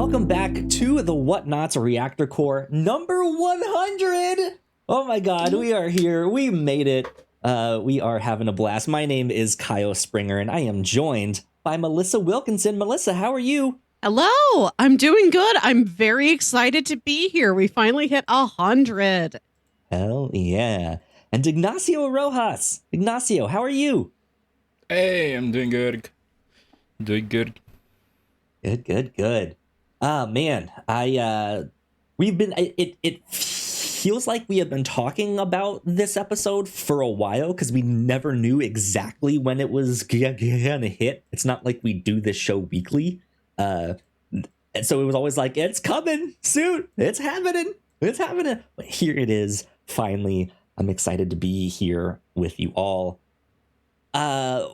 Welcome back to the Whatnauts Reactor Corps number 100. Oh my god, we are here. We made it. We are having a blast. My name is Kyle Springer, and I am joined by Melissa Wilkinson. Melissa, how are you? Hello, I'm doing good. I'm very excited to be here. We finally hit 100. Hell yeah. And Ignacio Rojas. Ignacio, how are you? Hey, I'm doing good. Doing good. Good. Man, it feels like we have been talking about this episode for a while because we never knew exactly when it was gonna hit. It's not like we do this show weekly. And so it was always like, it's coming soon. It's happening. But here it is. Finally, I'm excited to be here with you all.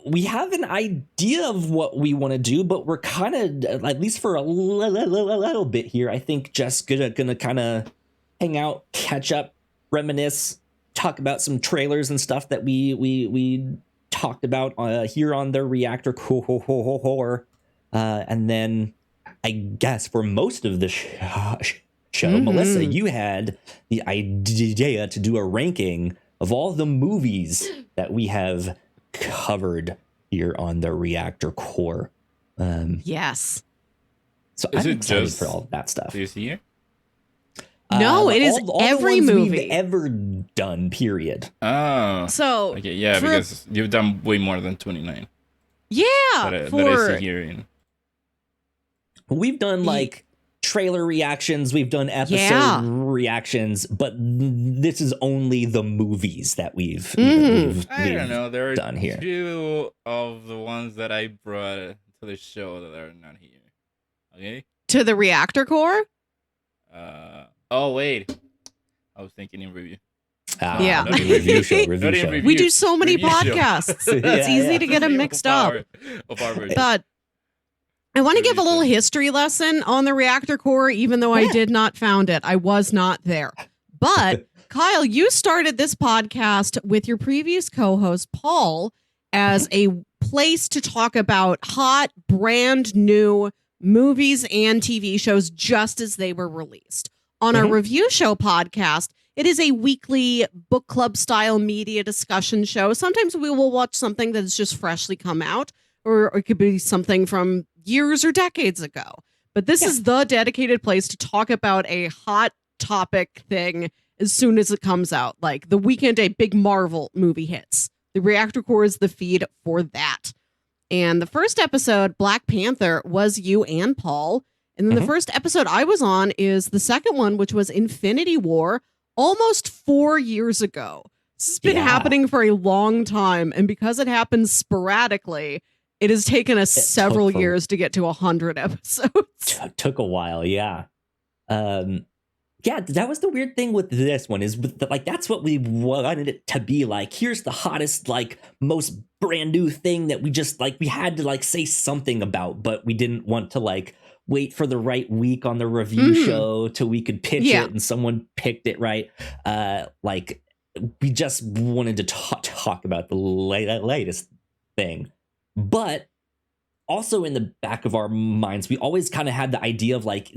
We have an idea of what we want to do, but we're kind of, at least for a little bit here, I think just gonna kind of hang out, catch up, reminisce, talk about some trailers and stuff that we talked about here on the Reactor Corps. And then I guess for most of the show, Melissa, you had the idea to do a ranking of all the movies that we have covered here on the Reactor Corps. Yes. So Is I'm it excited just for all that stuff. this year? No, it is all every the ones movie we've ever done, period. Oh. So Okay, yeah, because you've done way more than 29. Yeah, That I see here in. We've done like trailer reactions, we've done episode reactions, but this is only the movies that we've I don't know. There are done here. two of the ones that I brought to the show that are not here. Okay. to the Reactor Corps. Oh wait, I was thinking in review. Yeah. Review show. We do so many Review show. podcasts. It's easy to get them mixed up. Of our version. But I want to give a little Review show. history lesson on the Reactor Corps, even though I did not found it. I was not there. But Kyle, you started this podcast with your previous co-host, Paul, as a place to talk about hot, brand new movies and TV shows just as they were released. On our review show podcast, it is a weekly book club style media discussion show. Sometimes we will watch something that has just freshly come out, or it could be something from years or decades ago. But this is the dedicated place to talk about a hot topic thing as soon as it comes out. Like the weekend a big Marvel movie hits. The Reactor Corps is the feed for that. And the first episode, Black Panther, was you and Paul. And then the first episode I was on is the second one, which was Infinity War, almost 4 years ago. This has been happening for a long time. And because it happens sporadically, it has taken us several years to get to 100 episodes. Took a while, yeah. Yeah, that was the weird thing with this one is like that's what we wanted it to be like. Here's the hottest, like most brand new thing that we just like we had to like say something about, but we didn't want to like wait for the right week on the review show till we could pitch it and someone picked it right. Like we just wanted to talk about the latest thing, but also in the back of our minds, we always kind of had the idea of like,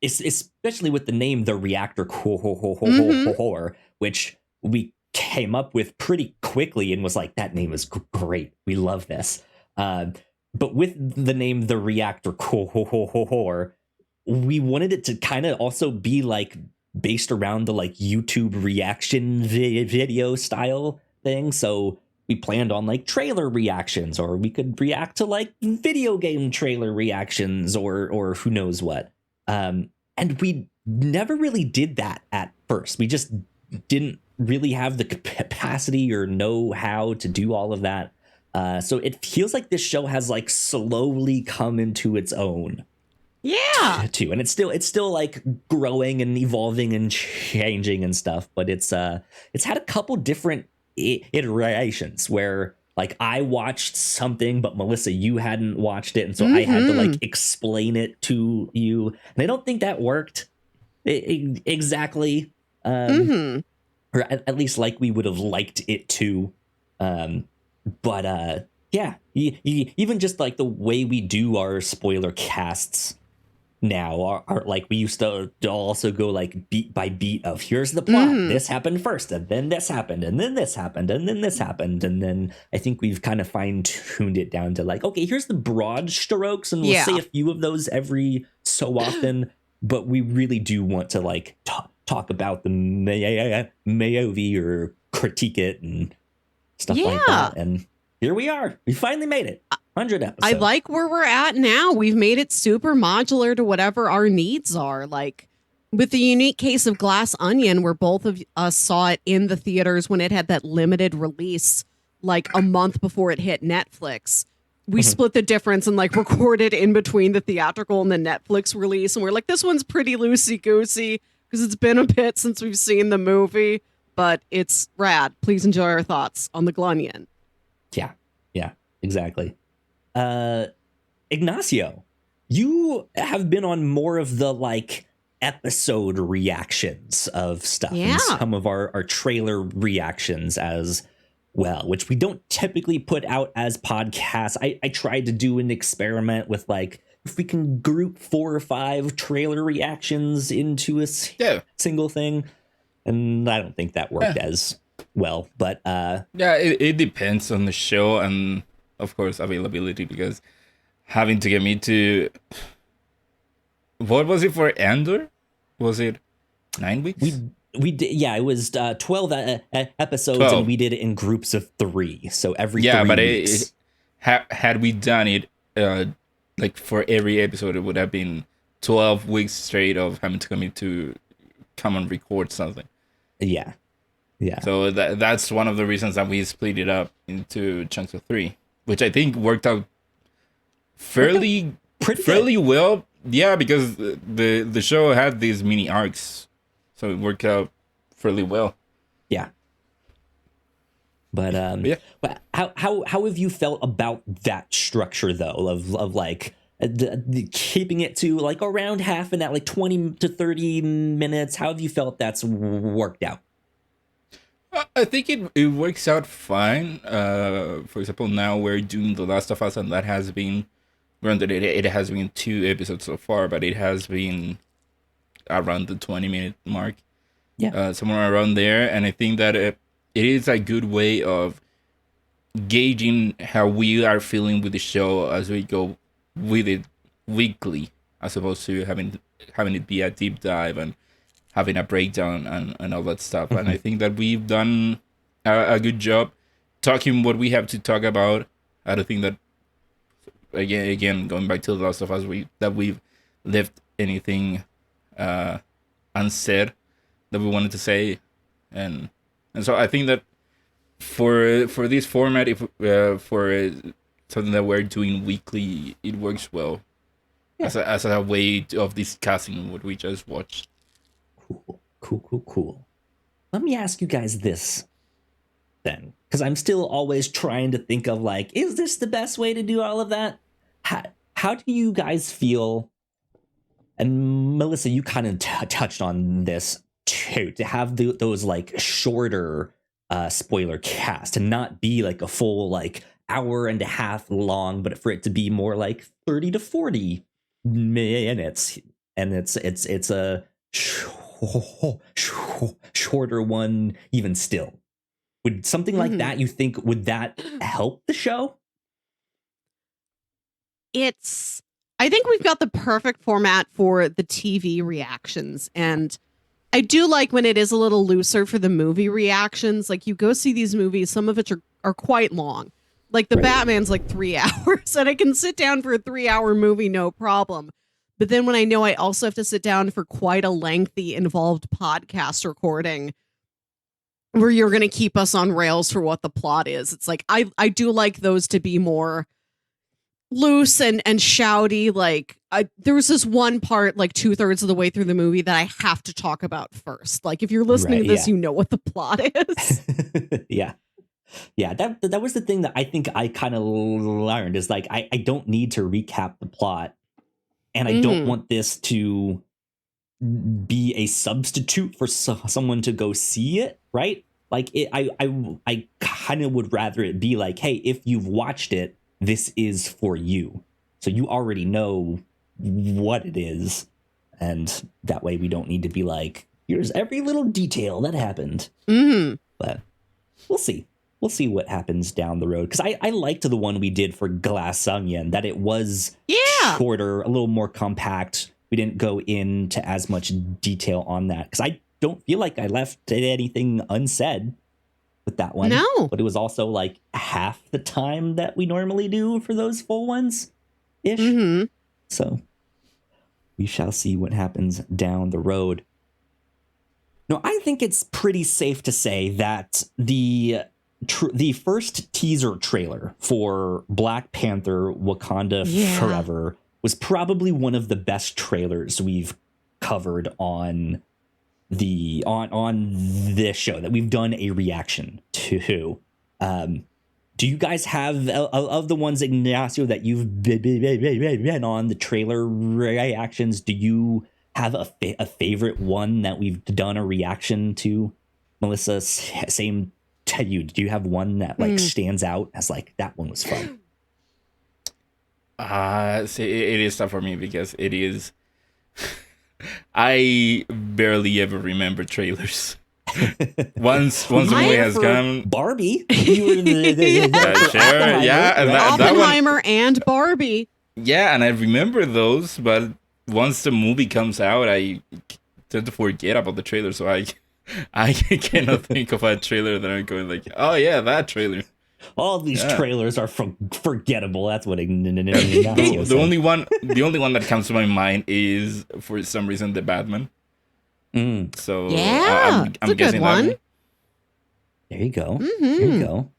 especially with the name, the Reactor Corps, which we came up with pretty quickly and was like, that name is great. We love this. But with the name, the Reactor Corps, we wanted it to kind of also be like based around the like YouTube reaction video style thing. So we planned on like trailer reactions, or we could react to like video game trailer reactions, or who knows what. And we never really did that at first. We just didn't really have the capacity or know how to do all of that. So it feels like this show has like slowly come into its own. Yeah. Too. And it's still like growing and evolving and changing and stuff. But it's had a couple different iterations where like I watched something, but Melissa, you hadn't watched it, and so I had to like explain it to you, and I don't think that worked exactly, or at least like we would have liked it to. But yeah, even just like the way we do our spoiler casts now are like we used to also go like beat by beat of here's the plot. This happened first, and then this happened, and then this happened, and then this happened, and then I think we've kind of fine-tuned it down to like, okay, here's the broad strokes, and we'll say a few of those every so often, but we really do want to like talk about the movie or critique it and stuff like that. And here we are. We finally made it. 100 episodes. I like where we're at now. We've made it super modular to whatever our needs are. Like with the unique case of Glass Onion, where both of us saw it in the theaters when it had that limited release, like a month before it hit Netflix. We split the difference and like recorded in between the theatrical and the Netflix release. And we're like, this one's pretty loosey-goosey because it's been a bit since we've seen the movie, but it's rad. Please enjoy our thoughts on the Glunion. Yeah, exactly. Ignacio, you have been on more of the like episode reactions of stuff and some of our trailer reactions as well, which we don't typically put out as podcasts. I tried to do an experiment with like if we can group 4 or 5 trailer reactions into a single thing, and I don't think that worked as well, but it depends on the show and of course availability, because having to get me to what was it for Andor? Was it 9 weeks? We did, it was 12 episodes 12. And we did it in groups of 3, so every 3 weeks. Had we done it like for every episode, it would have been 12 weeks straight of having to come and record something. Yeah. So that's one of the reasons that we split it up into chunks of 3, which I think worked out fairly well. Yeah, because the show had these mini arcs, so it worked out fairly well. Yeah. But but how have you felt about that structure though of like the keeping it to like around half and at like 20 to 30 minutes? How have you felt that's worked out? I think it works out fine. For example, now we're doing The Last of Us, and that has been, granted, it has been 2 episodes so far, but it has been around the 20-minute mark. Yeah, somewhere around there. And I think that it is a good way of gauging how we are feeling with the show as we go with it weekly, as opposed to having it be a deep dive and having a breakdown and all that stuff. And I think that we've done a good job talking what we have to talk about. I don't think that, again going back to The Last of Us, we've left anything unsaid that we wanted to say. And so I think that for this format, if for something that we're doing weekly, it works well as a way of discussing what we just watched. Cool. Let me ask you guys this then, because I'm still always trying to think of like, is this the best way to do all of that? How do you guys feel? And Melissa, you kind of touched on this too, to have those like shorter spoiler cast, to not be like a full like hour and a half long, but for it to be more like 30 to 40 minutes, and it's a shorter one even still. Would something like that, you think, would that help the show? I think we've got the perfect format for the TV reactions, and I do like when it is a little looser for the movie reactions. Like, you go see these movies, some of which are quite long. Like the Batman's like 3 hours, and I can sit down for a 3-hour movie, no problem. But then when I know I also have to sit down for quite a lengthy, involved podcast recording where you're going to keep us on rails for what the plot is, it's like, I do like those to be more loose and shouty. Like, there was this one part, like 2/3 of the way through the movie, that I have to talk about first. Like, if you're listening to this, you know what the plot is. Yeah, that was the thing that I think I kind of learned, is like, I don't need to recap the plot. And I don't want this to be a substitute for someone to go see it, right? Like, I kind of would rather it be like, hey, if you've watched it, this is for you. So you already know what it is. And that way we don't need to be like, here's every little detail that happened. Mm-hmm. But we'll see. We'll see what happens down the road. Because I liked the one we did for Glass Onion, that it was shorter, a little more compact. We didn't go into as much detail on that. Because I don't feel like I left anything unsaid with that one. No. But it was also like half the time that we normally do for those full ones ish. Mm-hmm. So we shall see what happens down the road. No, I think it's pretty safe to say that the first teaser trailer for Black Panther Wakanda Forever was probably one of the best trailers we've covered on this show, that we've done a reaction to. Do you guys have, of the ones, Ignacio, that you've been on the trailer reactions, do you have a favorite one that we've done a reaction to? Melissa, same to you. Do you have one that like stands out as like, that one was fun? See, it is tough for me because it is. I barely ever remember trailers. Once the movie has come, Barbie. You were sure, yeah, and Oppenheimer that one, and Barbie. Yeah, and I remember those, but once the movie comes out, I tend to forget about the trailer. So I cannot think of a trailer that I'm going like, oh yeah, that trailer. All these trailers are forgettable. That's what the only one that comes to my mind is, for some reason, the Batman. So I'm guessing that one. There you go. There you go.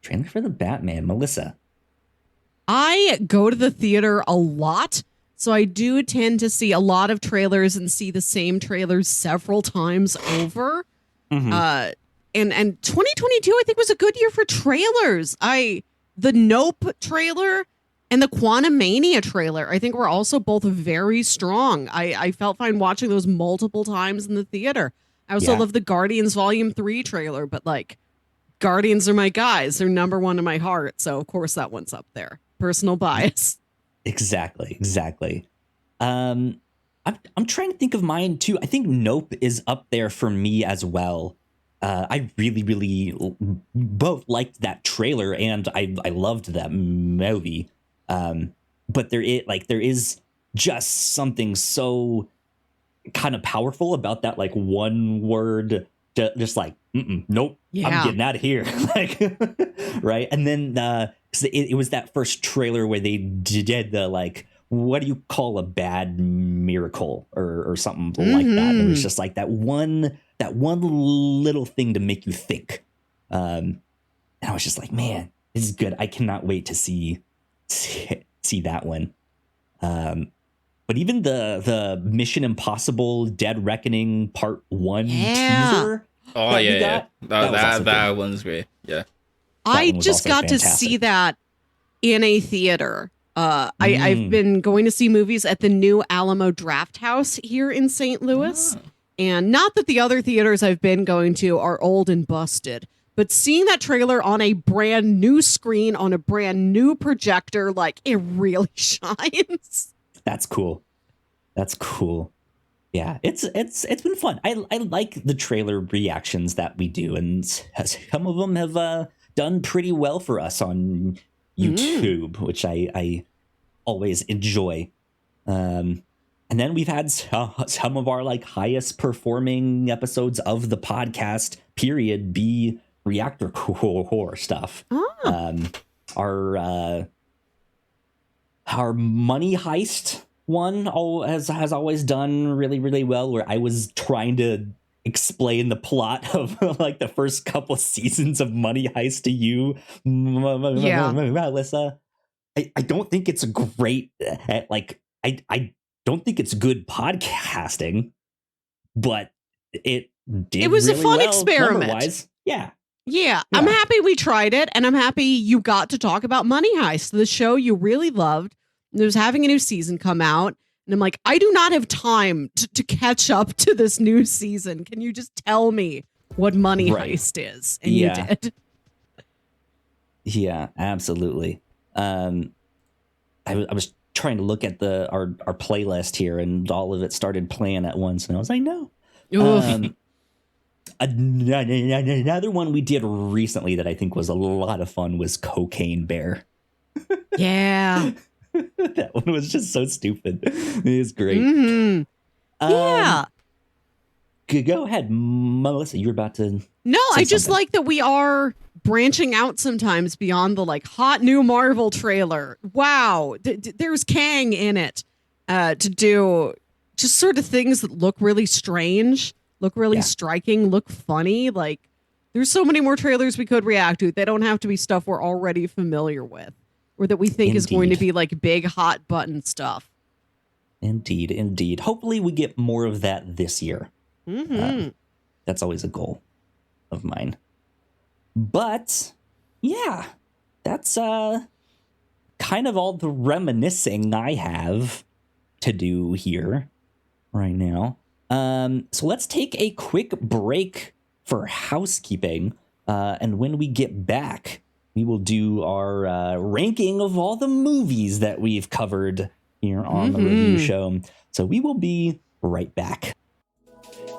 Trailer for the Batman, Melissa. I go to the theater a lot, so I do tend to see a lot of trailers and see the same trailers several times over. And 2022, I think, was a good year for trailers. The Nope trailer and the Quantumania trailer, I think, were also both very strong. I felt fine watching those multiple times in the theater. I also love the Guardians Volume 3 trailer, but like, Guardians are my guys. They're number one in my heart. So, of course, that one's up there. Personal bias. Exactly. I'm trying to think of mine, too. I think Nope is up there for me as well. I really both liked that trailer, and I loved that movie. But there is just something so kind of powerful about that, like, one word, just like, nope, I'm getting out of here. Like, right. And then it was that first trailer where they did the, like, what do you call a bad miracle or something like that. It was just like that one little thing to make you think. And I was just like, man, this is good. I cannot wait to see that one. But even the Mission Impossible Dead Reckoning Part 1 teaser. Oh, yeah. That one's great. Yeah. I just got to see that in a theater. I've been going to see movies at the new Alamo Draft House here in St. Louis. And not that the other theaters I've been going to are old and busted, but seeing that trailer on a brand new screen, on a brand new projector, like, it really shines. That's cool. Yeah, it's been fun. I like the trailer reactions that we do, and some of them have done pretty well for us on YouTube, which I always enjoy. And then we've had some of our like highest performing episodes of the podcast period be Reactor Corps stuff. Our money heist one has always done really well, where I was trying to explain the plot of like the first couple seasons of Money Heist to you, Melissa. I don't think it's a great I don't think it's good podcasting, but it was really a fun well experiment. Yeah, I'm happy we tried it, and I'm happy you got to talk about Money Heist, the show you really loved. And it was having a new season come out, and I'm like, I do not have time to catch up to this new season. Can you just tell me what Money Heist is? And you did. Yeah, absolutely. I was trying to look at our playlist here, and all of it started playing at once, and I was like, no. Another one we did recently that I think was a lot of fun was Cocaine Bear. Yeah. That one was just so stupid. It was great. Mm-hmm. Yeah. Go ahead, Melissa. You were about to. No, I just something. like that we are branching out sometimes beyond the like hot new Marvel trailer. Wow. There's Kang in it to do just sort of things that look really strange, look really striking, look funny. Like there's so many more trailers we could react to. They don't have to be stuff we're already familiar with or that we think is going to be like big hot button stuff. Indeed. Hopefully we get more of that this year. Mm-hmm. That's always a goal of mine. But yeah, that's kind of all the reminiscing I have to do here right now. So let's take a quick break for housekeeping. And when we get back, we will do our ranking of all the movies that we've covered here on the review show. So we will be right back.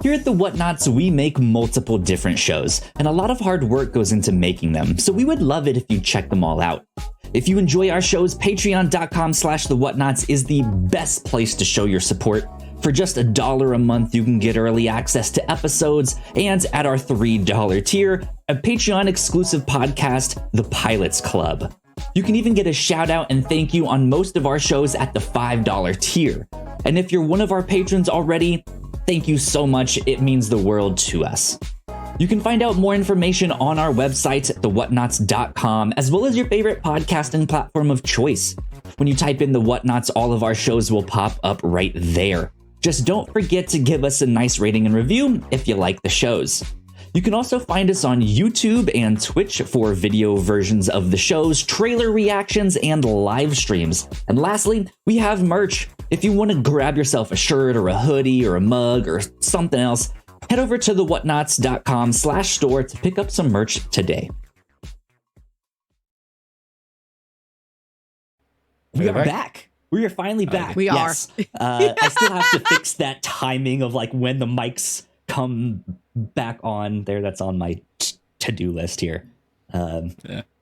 Here at the Whatnauts, we make multiple different shows, and a lot of hard work goes into making them, so we would love it if you check them all out. If you enjoy our shows, patreon.com/thewhatnauts is the best place to show your support. For just $1 a month, you can get early access to episodes, and at our $3 tier, a Patreon exclusive podcast, The Pilots Club. You can even get a shout out and thank you on most of our shows at the $5 tier. And if you're one of our patrons already, thank you so much. It means the world to us. You can find out more information on our website, thewhatnauts.com, as well as your favorite podcasting platform of choice. When you type in The Whatnauts, all of our shows will pop up right there. Just don't forget to give us a nice rating and review if you like the shows. You can also find us on YouTube and Twitch for video versions of the shows, trailer reactions, and live streams. And lastly, we have merch. If you want to grab yourself a shirt or a hoodie or a mug or something else, head over to thewhatnauts.com/store to pick up some merch today. We are back. We are finally back. We are. I still have to fix that timing of like when the mics come back on there. That's on my to-do list here. But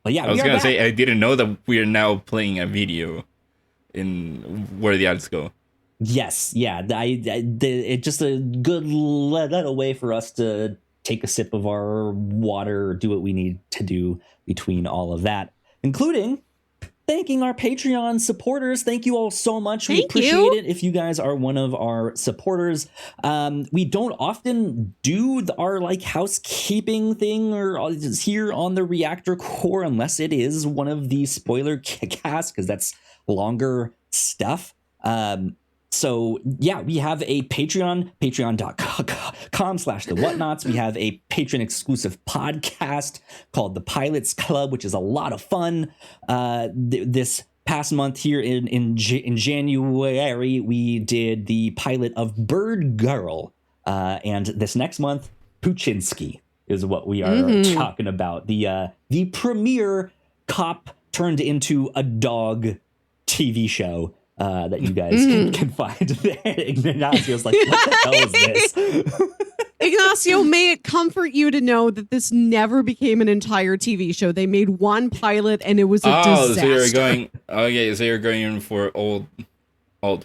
yeah, I was gonna say I didn't know that we are now playing a video in Where the Ads Go. Yes, yeah. It's just a good little way for us to take a sip of our water, do what we need to do between all of that, including thanking our Patreon supporters. Thank you all so much. We appreciate it if you guys are one of our supporters. We don't often do our like housekeeping thing or here on the Reactor Corps unless it is one of the spoiler casts, because that's longer stuff. So yeah, we have a Patreon, patreon.com/thewhatnauts. We have a patron exclusive podcast called The Pilots Club, which is a lot of fun. This past month here in January, we did the pilot of Bird Girl. And this next month, Puchinsky is what we are talking about. The premiere cop turned into a dog TV show that you guys can find there. Ignacio's like, what the hell is this? Ignacio, may it comfort you to know that this never became an entire TV show. They made one pilot and it was a disaster. So you're going in for old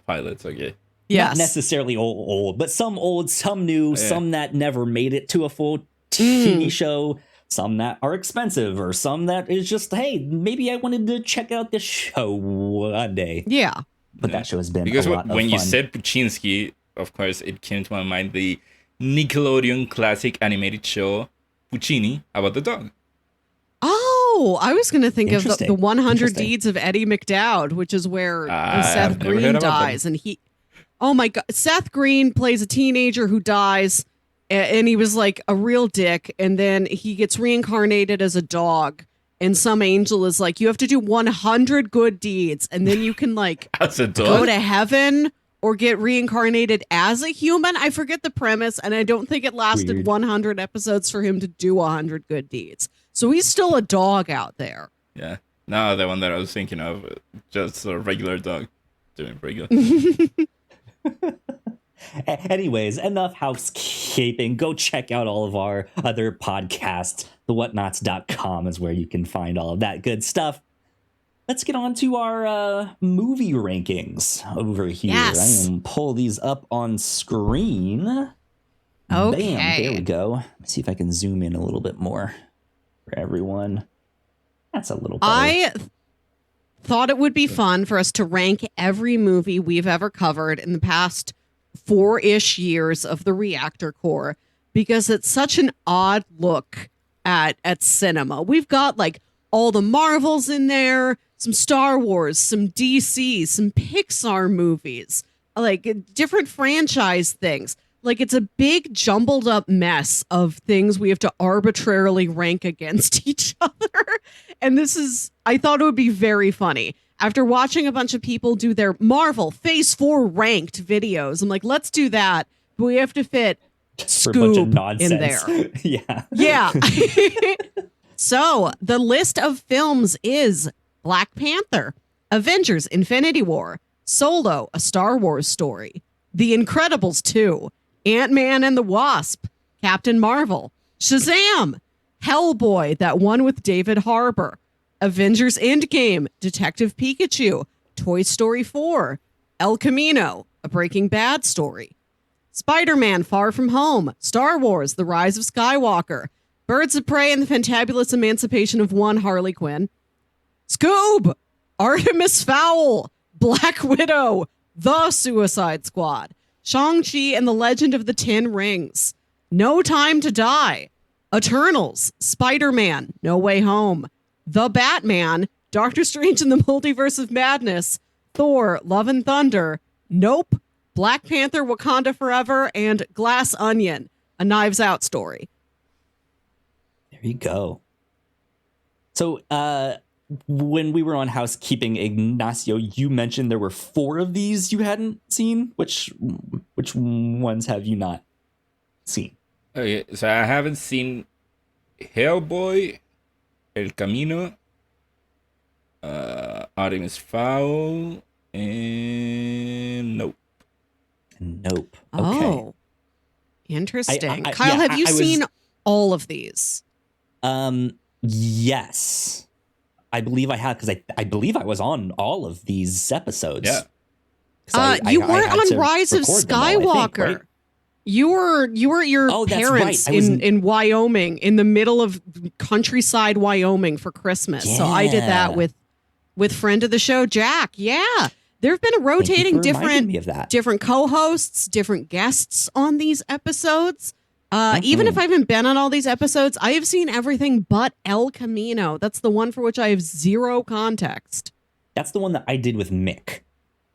pilots, okay. Yes. Not necessarily old, but some old, some new, some that never made it to a full TV show. Some that are expensive, or some that is just, hey, maybe I wanted to check out this show one day. Yeah. But that show has been because a lot of when fun. you said Puchinsky, of course, it came to my mind the Nickelodeon classic animated show Puccini about the dog. Oh, I was going to think of the 100 Deeds of Eddie McDowd, which is where Seth Green dies. And oh my God, Seth Green plays a teenager who dies. And he was like a real dick. And then he gets reincarnated as a dog. And some angel is like, you have to do 100 good deeds. And then you can like go to heaven or get reincarnated as a human. I forget the premise. And I don't think it lasted 100 episodes for him to do 100 good deeds. So he's still a dog out there. Yeah. No, the one that I was thinking of, just a regular dog. doing pretty good. Anyways, enough housekeeping. Go check out all of our other podcasts. The Whatnauts.com is where you can find all of that good stuff. Let's get on to our movie rankings over here. Yes. I am pull these up on screen. Okay. Bam, there we go. Let's see if I can zoom in a little bit more for everyone. That's a little better. I thought it would be fun for us to rank every movie we've ever covered in the past 4-ish years of the Reactor Corps, because it's such an odd look at cinema. We've got like all the Marvels in there, some Star Wars, some DC, some Pixar movies, like different franchise things. Like it's a big jumbled up mess of things we have to arbitrarily rank against each other. And I thought it would be very funny. After watching a bunch of people do their Marvel Phase 4 ranked videos, I'm like, let's do that. But we have to fit for a bunch of Scoob nonsense. in there. Yeah. Yeah. So the list of films is Black Panther, Avengers Infinity War, Solo, A Star Wars Story, The Incredibles 2, Ant-Man and the Wasp, Captain Marvel, Shazam, Hellboy, that one with David Harbour, Avengers Endgame, Detective Pikachu, Toy Story 4, El Camino, A Breaking Bad Story, Spider-Man Far From Home, Star Wars, The Rise of Skywalker, Birds of Prey and the Fantabulous Emancipation of One Harley Quinn, Scoob, Artemis Fowl, Black Widow, The Suicide Squad, Shang-Chi and the Legend of the Ten Rings, No Time to Die, Eternals, Spider-Man, No Way Home, The Batman, Doctor Strange and the Multiverse of Madness, Thor, Love and Thunder, Nope, Black Panther, Wakanda Forever, and Glass Onion, A Knives Out story. There you go. So, when we were on housekeeping, Ignacio, you mentioned there were 4 of these you hadn't seen. Which ones have you not seen? Okay, so I haven't seen Hellboy, El Camino, Artemis Fowl, and Nope. Nope. Okay. Oh, interesting. I- Kyle, yeah, have you I was- seen all of these? Yes. I believe I have, because I believe I was on all of these episodes. Yeah. 'Cause You I weren't had on to Rise of record them all, I think, Skywalker. right? You were at your Oh, that's parents right. I was in Wyoming, in the middle of countryside Wyoming for Christmas. So I did that Yeah. with friend of the show, Jack. Yeah. There have been a Thank you rotating for reminding me different of that. different co-hosts, different guests on these episodes. Even if I haven't been on all these episodes, I have seen everything but El Camino. That's the one for which I have zero context. That's the one that I did with Mick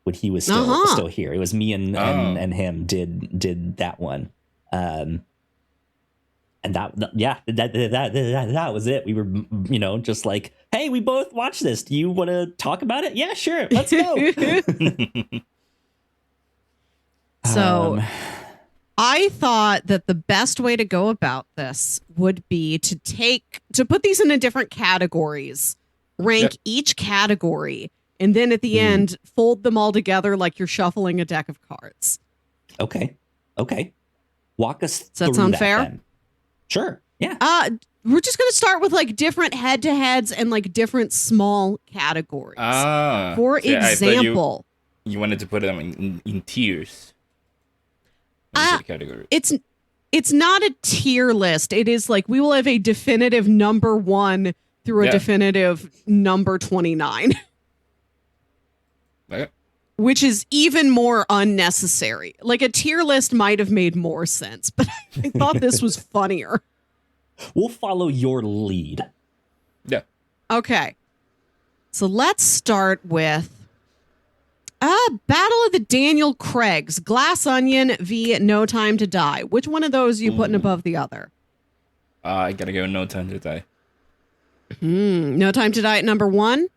when he was still here. It was me and him did that one. And that was it. We were, just like, hey, we both watched this. Do you want to talk about it? Yeah, sure. Let's go. So I thought that the best way to go about this would be to put these into different categories, rank each category, and then at the end, fold them all together like you're shuffling a deck of cards. Okay. Walk us Does that through sound that fair? then. Sure. Yeah. We're just going to start with like different head-to-heads and like different small categories. For so I thought example, you wanted to put them in tiers. Category. It's not a tier list. It is like we will have a definitive number 1 through a definitive number 29. Okay. Which is even more unnecessary. Like a tier list might have made more sense, but I thought this was funnier. We'll follow your lead. Yeah. Okay. So let's start with Battle of the Daniel Craigs, Glass Onion v. No Time to Die. Which one of those are you putting above the other? I gotta go No Time to Die. No Time to Die at number 1?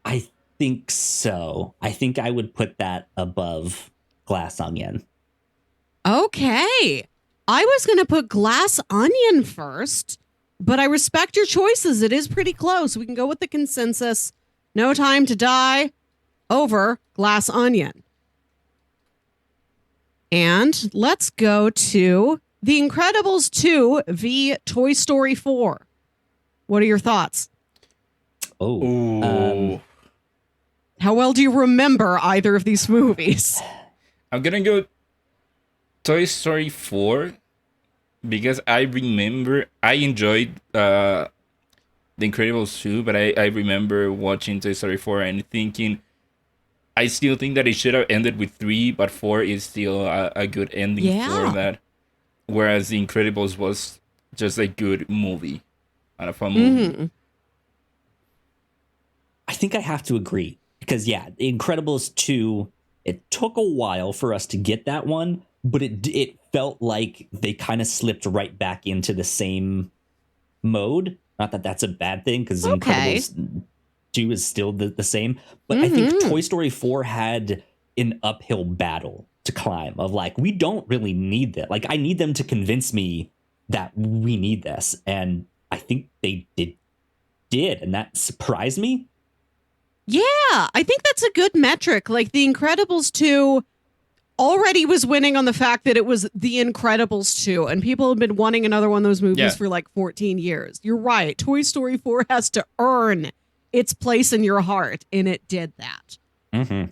I think so. I think I would put that above Glass Onion. Okay. I was going to put Glass Onion first, but I respect your choices. It is pretty close. We can go with the consensus. No Time to Die over Glass Onion. And let's go to The Incredibles 2 v Toy Story 4. What are your thoughts? How well do you remember either of these movies? I'm gonna go Toy Story 4 because I remember I enjoyed The Incredibles 2, but I remember watching Toy Story 4 and thinking, I still think that it should have ended with 3, but 4 is still a good ending for that. Whereas The Incredibles was just a good movie, and a fun movie. I think I have to agree because, The Incredibles 2, it took a while for us to get that one, but it felt like they kind of slipped right back into the same mode. Not that that's a bad thing, because Incredibles 2 is still the same. But I think Toy Story 4 had an uphill battle to climb of like, we don't really need that. Like, I need them to convince me that we need this. And I think they did. And that surprised me. Yeah, I think that's a good metric. Like, The Incredibles 2 already was winning on the fact that it was The Incredibles 2, and people have been wanting another one of those movies for like 14 years. You're right. Toy Story 4 has to earn its place in your heart, and it did that.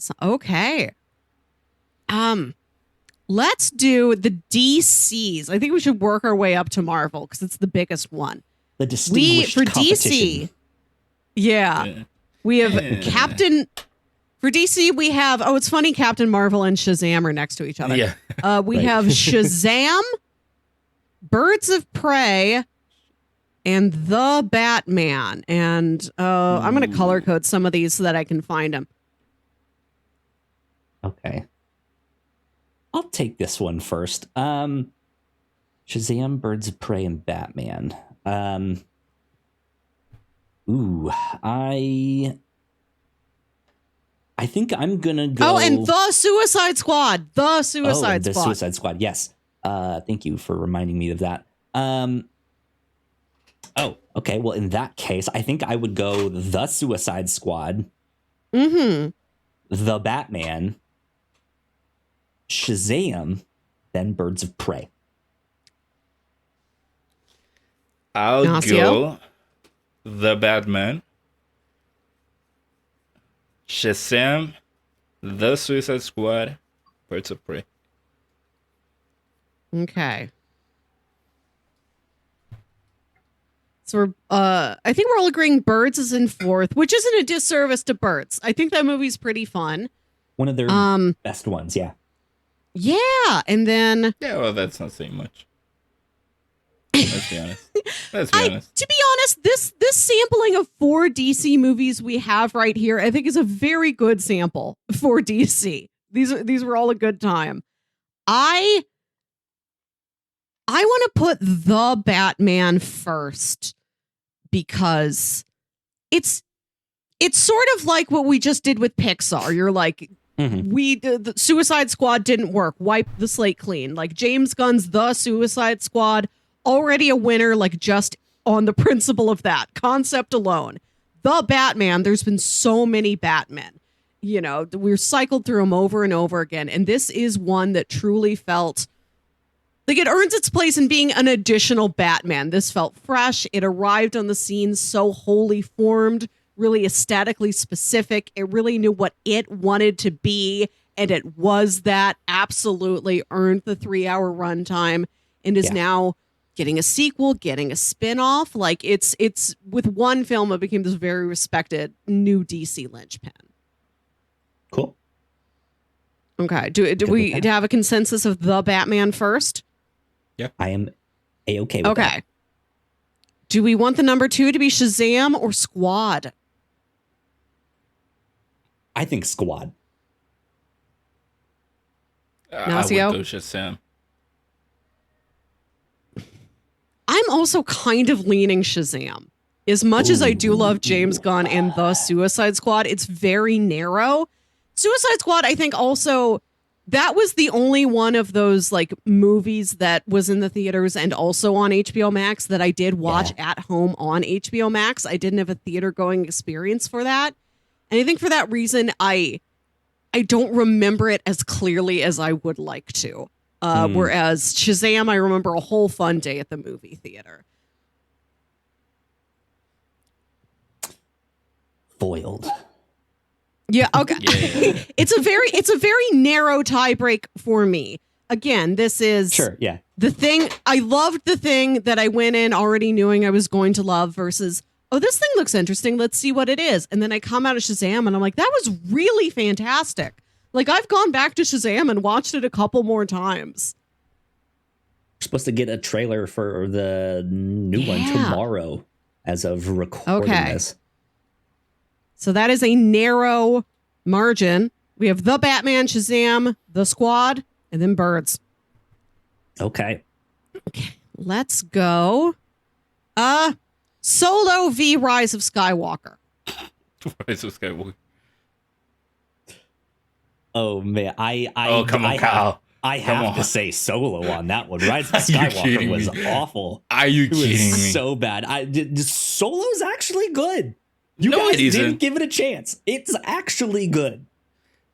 So, okay. Let's do the DCs. I think we should work our way up to Marvel because it's the biggest one. The distinguished for competition. DC. Yeah. We have For DC, we have, it's funny, Captain Marvel and Shazam are next to each other. Yeah. We have Shazam, Birds of Prey, and The Batman. And I'm going to color code some of these so that I can find them. Okay. I'll take this one first. Shazam, Birds of Prey, and Batman. I think I'm gonna go. Oh, and The Suicide Squad. The Suicide Squad. The Suicide Squad. Yes. Thank you for reminding me of that. Okay. Well, in that case, I think I would go The Suicide Squad. The Batman. Shazam, then Birds of Prey. I'll Ignacio? go The Batman, Shazam, The Suicide Squad, Birds of Prey. Okay. So we're, I think we're all agreeing Birds is in fourth, which isn't a disservice to Birds. I think that movie's pretty fun. One of their best ones, yeah. Yeah, and then... Yeah, well, that's not saying much. Let's be honest. To be honest, this sampling of 4 DC movies we have right here, I think is a very good sample for DC. These were all a good time. I want to put The Batman first because it's sort of like what we just did with Pixar. You're like, the Suicide Squad didn't work. Wipe the slate clean. Like James Gunn's The Suicide Squad, already a winner, like just on the principle of that concept alone. The Batman, there's been so many Batmen. You know, we're cycled through them over and over again. And this is one that truly felt like it earns its place in being an additional Batman. This felt fresh. It arrived on the scene so wholly formed, really aesthetically specific. It really knew what it wanted to be, and it was that. Absolutely earned the 3-hour runtime, and is now getting a sequel, getting a spin-off. Like it's with one film, it became this very respected new DC linchpin. Cool. Okay. Do we have a consensus of The Batman first? Yeah, I am A-okay with that. Do we want the number 2 to be Shazam or Squad? I think Squad. Ignacio? I would go Shazam. I'm also kind of leaning Shazam. As much as I do love James Gunn and The Suicide Squad, it's very narrow. Suicide Squad, I think also, that was the only one of those like movies that was in the theaters and also on HBO Max that I did watch at home on HBO Max. I didn't have a theater going experience for that. And I think for that reason, I I don't remember it as clearly as I would like to. Whereas Shazam, I remember a whole fun day at the movie theater. Foiled. Yeah, okay. Yeah. It's a very narrow tie break for me. Again, this is the thing. I loved the thing that I went in already knowing I was going to love versus, oh, this thing looks interesting. Let's see what it is. And then I come out of Shazam and I'm like, that was really fantastic. Like, I've gone back to Shazam and watched it a couple more times. We're supposed to get a trailer for the new one tomorrow as of recording this. So that is a narrow margin. We have The Batman, Shazam, The Squad, and then Birds. Okay. Let's go. Solo v Rise of Skywalker. Rise of Skywalker. Oh man, come on, Kyle. I have to say Solo on that one. Rise of Skywalker was awful. Are you kidding me? So bad. Solo's actually good. You No, guys it isn't. didn't give it a chance. It's actually good.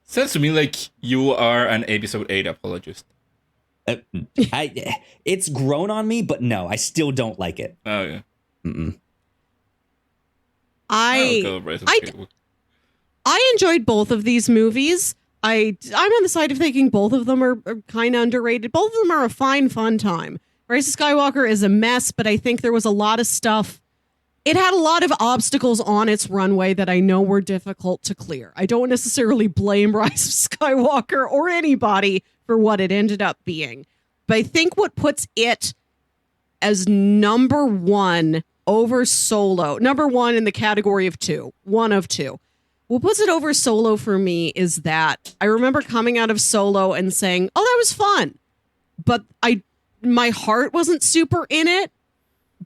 Sounds to me like you are an episode 8 apologist. It's grown on me, but no, I still don't like it. Oh yeah. I enjoyed both of these movies. I'm on the side of thinking both of them are kind of underrated. Both of them are a fine, fun time. Rise of Skywalker is a mess, but I think there was a lot of stuff. It had a lot of obstacles on its runway that I know were difficult to clear. I don't necessarily blame Rise of Skywalker or anybody for what it ended up being. But I think what puts it as number one over Solo, number one in the category of one of two. What puts it over Solo for me is that I remember coming out of Solo and saying, oh, that was fun. But my heart wasn't super in it.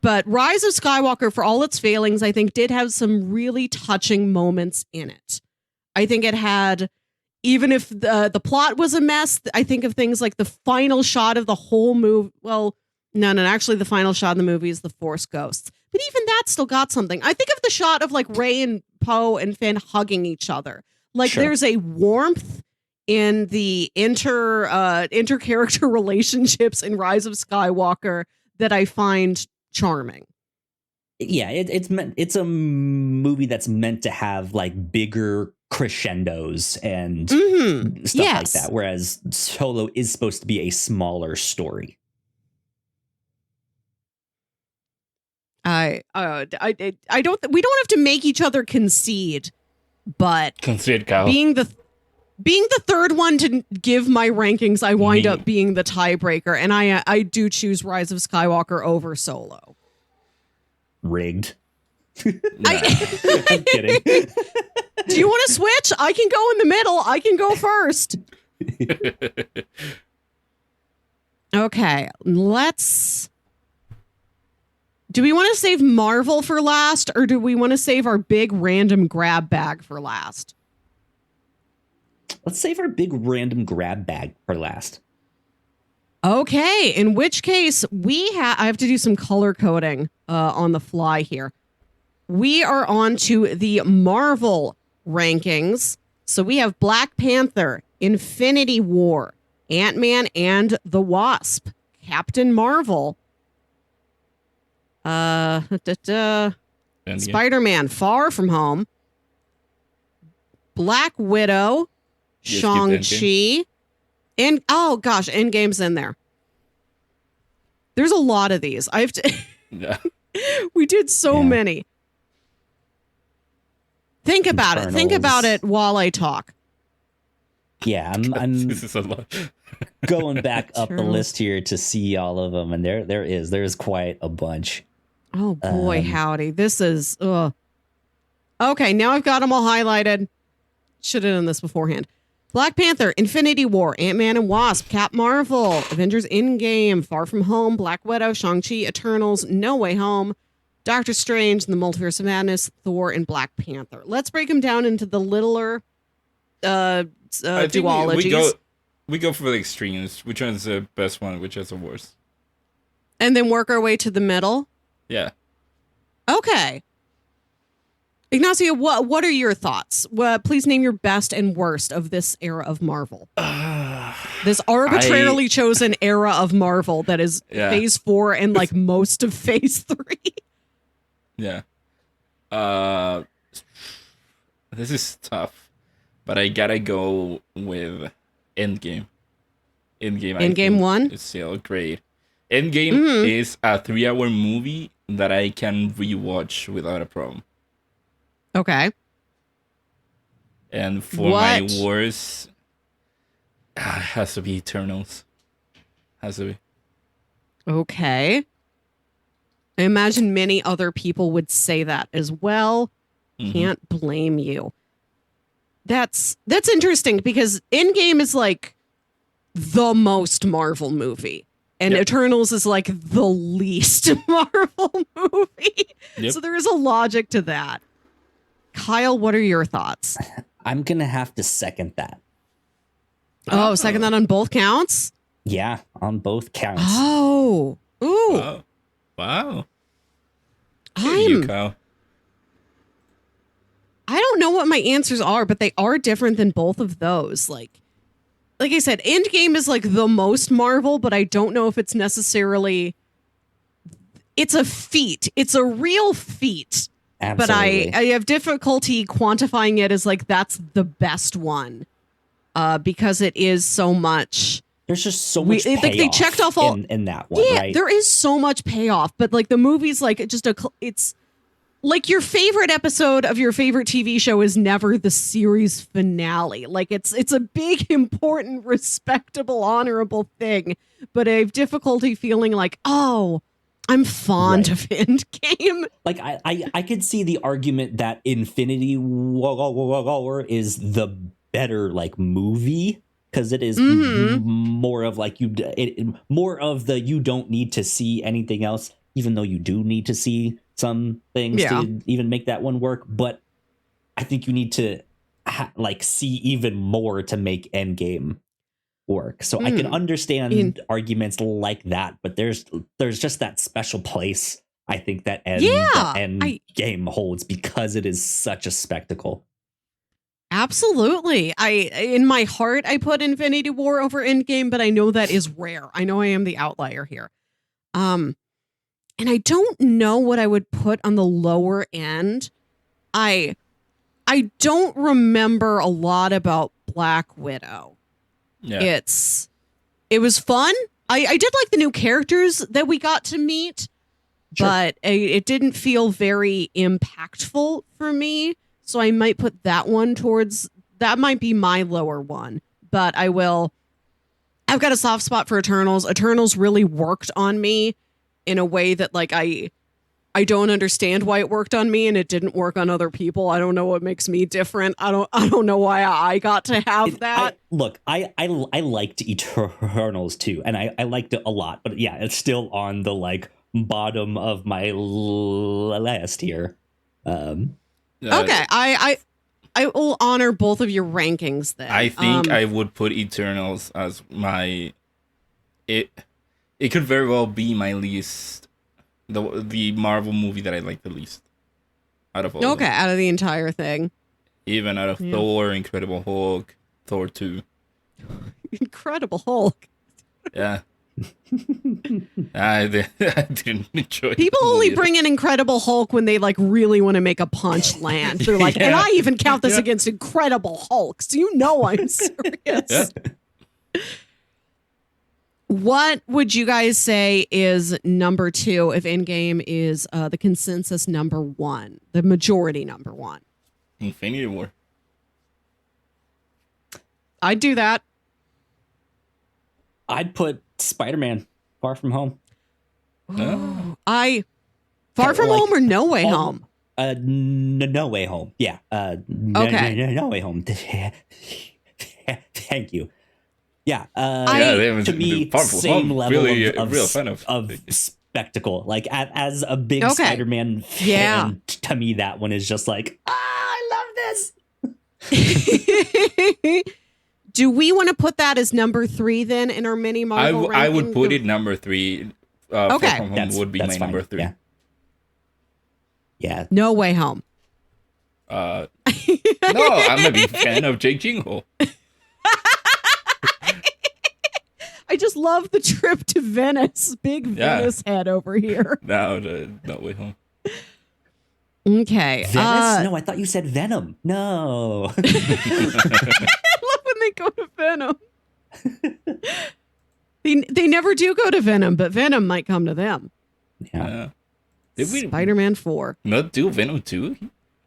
But Rise of Skywalker, for all its failings, I think did have some really touching moments in it. I think it had, even if the plot was a mess, I think of things like the final shot of the whole movie. Well, no, actually the final shot of the movie is the Force Ghosts. But even that still got something. I think of the shot of like Rey and Poe and Finn hugging each other. Like there's a warmth in the inter-character relationships in Rise of Skywalker that I find charming. Yeah, it's a movie that's meant to have like bigger crescendos and stuff like that, whereas Solo is supposed to be a smaller story. I don't. We don't have to make each other concede, but Kyle. being the third one to give my rankings, I wind up being the tiebreaker, and I do choose Rise of Skywalker over Solo. Rigged. Nah. I'm kidding. Do you want to switch? I can go in the middle. I can go first. Okay, let's. Do we want to save Marvel for last, or do we want to save our big random grab bag for last? Let's save our big random grab bag for last. Okay, in which case I have to do some color coding on the fly here. We are on to the Marvel rankings. So we have Black Panther, Infinity War, Ant-Man and the Wasp, Captain Marvel, Spider-Man Far From Home, Black Widow, Shang-Chi, and oh gosh, Endgame's in there. There's a lot of these. I have to we did so many. Think about it. Think about it while I talk. Yeah, I'm This is a lot. going back up the list here to see all of them, and there's quite a bunch. Oh boy, howdy. This is okay, now I've got them all highlighted. Should have done this beforehand. Black Panther, Infinity War, Ant-Man and Wasp, Cap Marvel, Avengers Endgame, Far From Home, Black Widow, Shang-Chi, Eternals, No Way Home, Doctor Strange, and the Multiverse of Madness, Thor, and Black Panther. Let's break them down into the littler duologies. We go for the extremes. Which one's the best one? Which is the worst? And then work our way to the middle. Yeah. Okay. Ignacio, what are your thoughts? Please name your best and worst of this era of Marvel. This arbitrarily chosen era of Marvel that is Phase 4 and like most of Phase 3. Yeah. This is tough, but I gotta go with Endgame. Endgame 1 is still great. Endgame is a 3-hour movie that I can rewatch without a problem. Okay. And for my worst, it has to be Eternals. Has to be. Okay. I imagine many other people would say that as well. Can't blame you. That's interesting because Endgame is like the most Marvel movie. And Eternals is like the least Marvel movie. Yep. So there is a logic to that. Kyle, what are your thoughts? I'm going to have to second that. Oh, second that on both counts? Yeah, on both counts. Oh. Ooh. Wow. I Kyle. don't know what my answers are, but they are different than both of those. Like I said, Endgame is like the most Marvel, but I don't know if it's necessarily... It's a feat. It's a real feat. Absolutely. But I have difficulty quantifying it as like that's the best one because it is so much. There's just so much payoff like they checked off all in that one, right? There is so much payoff, but like the movie's like it's like your favorite episode of your favorite TV show is never the series finale. Like it's a big, important, respectable, honorable thing, but I have difficulty feeling like, oh, I'm fond of Endgame. Like I could see the argument that Infinity War is the better like movie because it is more of like more of the you don't need to see anything else, even though you do need to see some things to even make that one work. But I think you need to like see even more to make Endgame work. So I can understand arguments like that, but there's just that special place I think that end game holds because it is such a spectacle. Absolutely. In my heart I put Infinity War over Endgame, but I know that is rare. I know I am the outlier here. And I don't know what I would put on the lower end. I don't remember a lot about Black Widow. Yeah. It was fun. I did like the new characters that we got to meet, but it didn't feel very impactful for me. So I might put that one that might be my lower one, but I've got a soft spot for Eternals. Eternals really worked on me in a way that like I don't understand why it worked on me and it didn't work on other people. I don't know what makes me different. I don't know why I got to have that. I liked Eternals too, and I liked it a lot. But yeah, it's still on the like bottom of my list here. Okay, I will honor both of your rankings then. I think I would put Eternals as my it could very well be my least the Marvel movie that I like the least out of all. Okay, out of the entire thing. Even out of Thor, Incredible Hulk, Thor 2. Incredible Hulk. Yeah. I didn't enjoy it. People only bring in Incredible Hulk when they like really want to make a punch land. They're like, and I even count this against Incredible Hulk, so you know I'm serious. What would you guys say is number 2 if Endgame is the consensus number 1, the majority number 1? Infinity War. I'd do that. I'd put Spider-Man Far From Home. Far From Home or No Way Home? No Way Home. Yeah. Okay. No Way Home. Thank you. Yeah. To me, same level really, of real fan of spectacle. Like as a big Spider-Man fan, to me that one is just like, I love this. Do we want to put that as number 3 then in our mini Marvel ranking? I would put it number 3. Far From Home would be my number 3. Yeah. No Way Home. No, I'm a big fan of Jake Gyllenhaal. I just love the trip to Venice. Big Venice head over here. No way home. Okay. Venice? No, I thought you said Venom. No. I love when they go to Venom. They never do go to Venom, but Venom might come to them. Yeah. Did we Spider-Man 4. not do Venom 2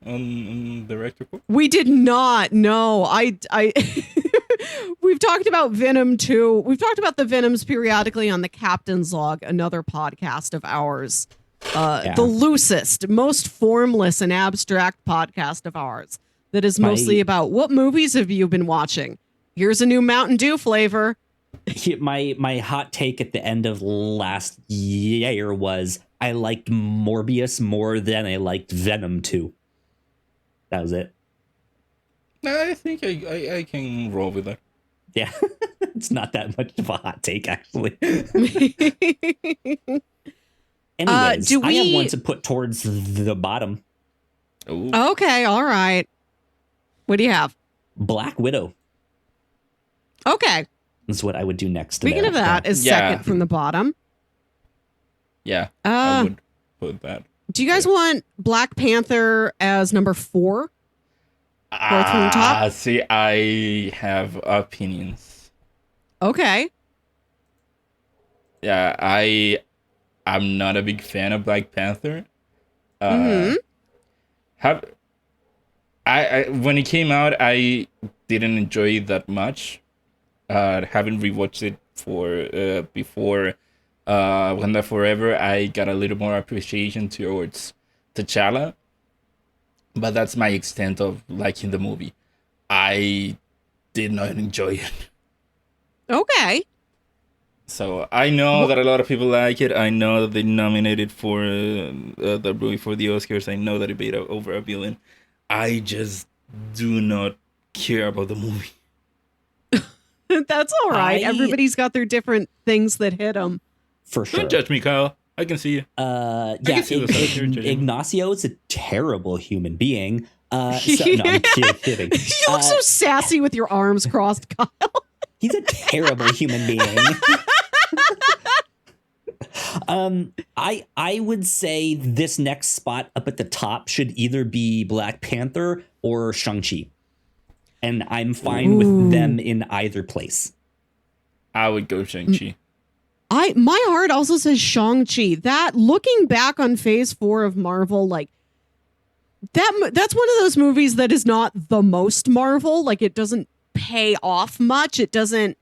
on the Reactor Corps? We did not. No, I we've talked about Venom 2. We've talked about the Venoms periodically on the Captain's Log, another podcast of ours. The loosest, most formless and abstract podcast of ours that is mostly about what movies have you been watching? Here's a new Mountain Dew flavor. My hot take at the end of last year was I liked Morbius more than I liked Venom 2. That was it. I think I can roll with that. Yeah. It's not that much of a hot take, actually. Anyways, I have one to put towards the bottom. Ooh. Okay, all right. What do you have? Black Widow Okay. is what I would do next. Speaking of that, is second from the bottom. Yeah, I would put that. Do you guys want Black Panther as number 4? Fourth from the top? See, I have opinions. Okay. Yeah, I'm not a big fan of Black Panther. Mm-hmm. When it came out, I didn't enjoy it that much. Haven't rewatched it for before Wakanda Forever. I got a little more appreciation towards T'Challa, but that's my extent of liking the movie. I did not enjoy it. Okay. So I know that a lot of people like it. I know that they nominated for the movie for the Oscars. I know that it made over $1 billion. I just do not care about the movie. That's all right. Everybody's got their different things that hit them. For sure. Don't judge me, Kyle. I can see you. Ignacio is a terrible human being. No, I'm kidding. You look so sassy with your arms crossed, Kyle. He's a terrible human being. I would say this next spot up at the top should either be Black Panther or Shang-Chi. And I'm fine with them in either place. I would go Shang-Chi. My heart also says Shang-Chi. That, looking back on phase 4 of Marvel, like that's one of those movies that is not the most Marvel. Like, it doesn't pay off much. It doesn't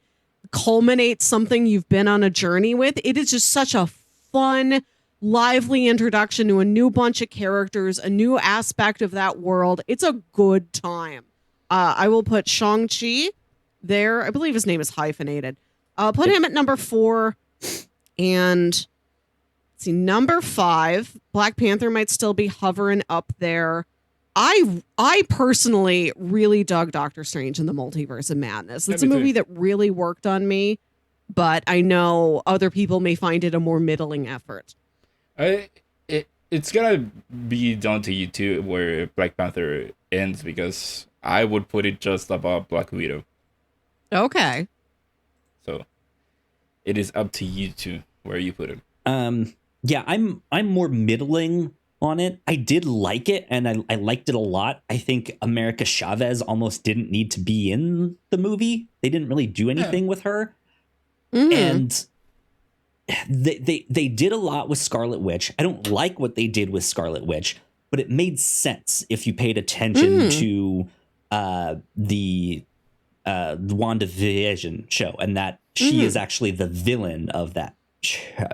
culminate something you've been on a journey with. It is just such a fun, lively introduction to a new bunch of characters, a new aspect of that world. It's a good time. I will put Shang-Chi there. I believe his name is hyphenated. I'll put him at number 4. And let's see, number 5, Black Panther might still be hovering up there. I personally really dug Doctor Strange in the Multiverse of Madness. It's a movie that really worked on me, but I know other people may find it a more middling effort. It's gonna be down to you two where Black Panther ends, because I would put it just above Black Widow. Okay. So it is up to you two where you put it. Yeah, I'm more middling on it. I did like it, and I liked it a lot. I think America Chavez almost didn't need to be in the movie. They didn't really do anything with her. Mm-hmm. And they did a lot with Scarlet Witch. I don't like what they did with Scarlet Witch, but it made sense if you paid attention to the WandaVision show, and that she is actually the villain of that show,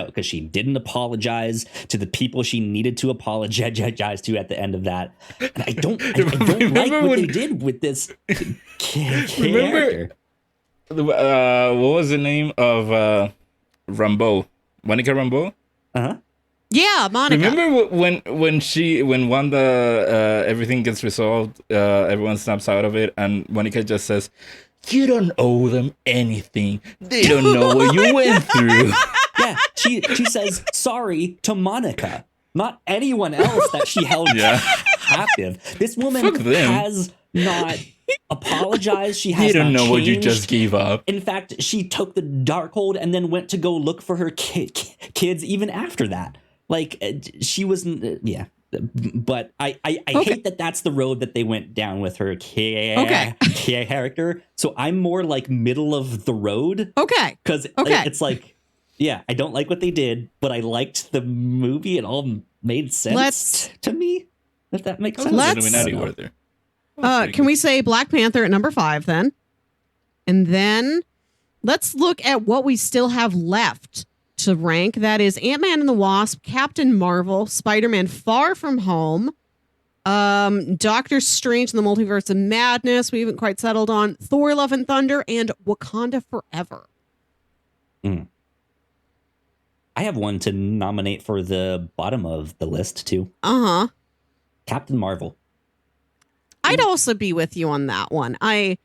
because she didn't apologize to the people she needed to apologize to at the end of that. And I don't like what they did with this character. Remember, what was the name of Rambeau? Monica Rambeau? Uh-huh. Yeah, Monica. Remember when Wanda, everything gets resolved, everyone snaps out of it, and Monica just says, "You don't owe them anything. They don't know what you went through." Yeah, she says sorry to Monica, not anyone else that she held captive. This woman Fuck them. has not apologized. She has You don't not know what you changed. just gave up. In fact, she took the Darkhold and then went to go look for her kids even after that. Like, she wasn't, yeah. But I hate that that's the road that they went down with her character. So I'm more like middle of the road. Okay. Because it's like, yeah, I don't like what they did, but I liked the movie. It all made sense to me. If that makes sense. Illuminati were there. Can we say Black Panther at number 5 then? And then let's look at what we still have left to rank. That is Ant-Man and the Wasp, Captain Marvel, Spider-Man Far From Home, Doctor Strange and the Multiverse of Madness, we haven't quite settled on, Thor Love and Thunder, and Wakanda Forever. I have one to nominate for the bottom of the list too. Captain Marvel. I'd also be with you on that one. I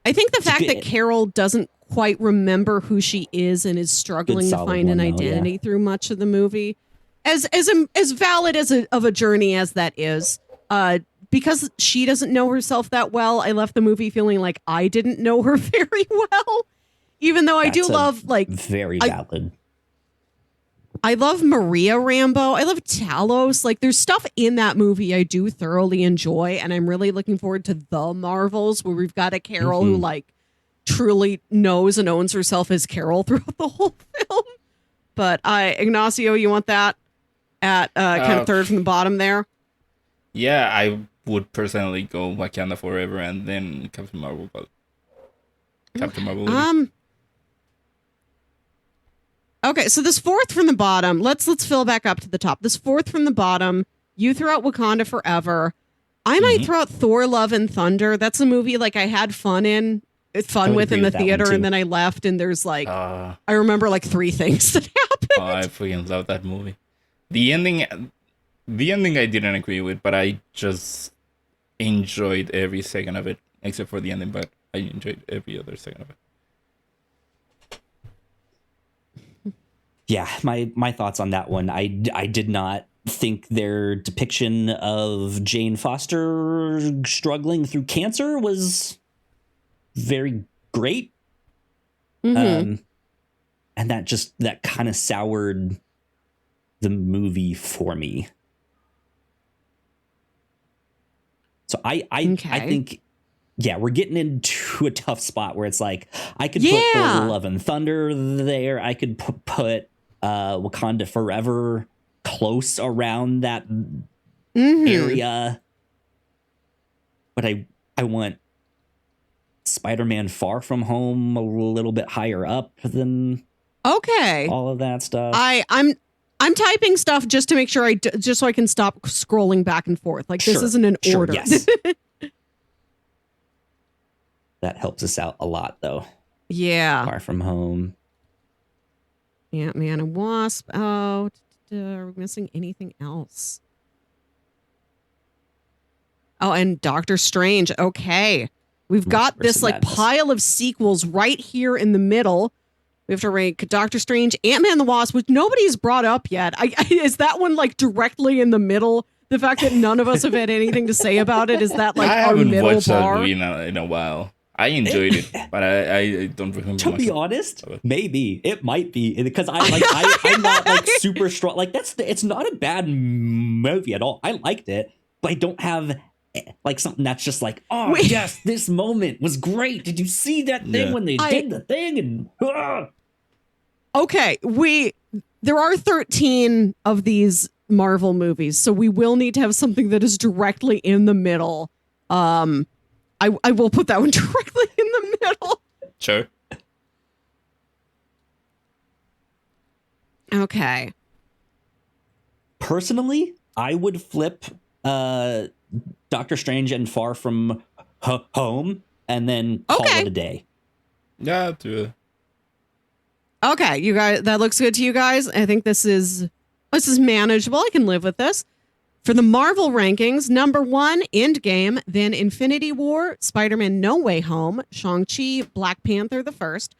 think the fact that Carol doesn't quite remember who she is and is struggling to find an identity through much of the movie, as valid as of a journey as that is, because she doesn't know herself that well. I left the movie feeling like I didn't know her very well, even though I do love like very valid. I love Maria Rambeau. I love Talos. Like, there's stuff in that movie I do thoroughly enjoy, and I'm really looking forward to the Marvels, where we've got a Carol who like truly knows and owns herself as Carol throughout the whole film. But Ignacio, you want that at kind of third from the bottom there? Yeah, I would personally go Wakanda Forever and then Captain Marvel. But Captain Marvel. Okay, so this fourth from the bottom, let's fill back up to the top. This fourth from the bottom, you threw out Wakanda Forever. I might throw out Thor Love and Thunder. That's a movie like I had fun with in the theater, and then I left, and there's like I remember like 3 things that happened. Oh, I freaking love that movie. The ending I didn't agree with, but I just enjoyed every second of it, except for the ending, but I enjoyed every other second of it. Yeah, my thoughts on that one. I did not think their depiction of Jane Foster struggling through cancer was very great. And that kind of soured the movie for me. So I think, yeah, we're getting into a tough spot where it's like I could put Thor Love and Thunder there. I could put Wakanda Forever close around that area, but I want Spider-Man Far From Home a little bit higher up than all of that stuff. I'm typing stuff just to make sure just so I can stop scrolling back and forth. Like this isn't an order. Yes. That helps us out a lot, though. Yeah. Far From Home. Ant-Man and Wasp. Oh, are we missing anything else? Oh, and Doctor Strange. Okay. We've got this like pile of sequels right here in the middle. We have to rank Doctor Strange, Ant-Man the Wasp, which nobody's brought up yet. Is that one like directly in the middle? The fact that none of us have had anything to say about it, is that like our middle bar? I haven't watched that movie in a while. I enjoyed it, but I don't remember. To be honest, maybe it might be because I'm not like super strong. Like it's not a bad movie at all. I liked it, but I don't have like something that's just like, oh yes, this moment was great. Did you see that thing when they did the thing? And okay, there are 13 of these Marvel movies, so we will need to have something that is directly in the middle. I will put that one directly in the middle. Sure. Okay. Personally, I would flip Doctor Strange and Far From Home and then call it a day. Yeah, do it. Okay, you guys, that looks good to you guys. I think this is manageable. I can live with this. For the Marvel rankings, number 1, Endgame, then Infinity War, Spider-Man No Way Home, Shang-Chi, Black Panther the First,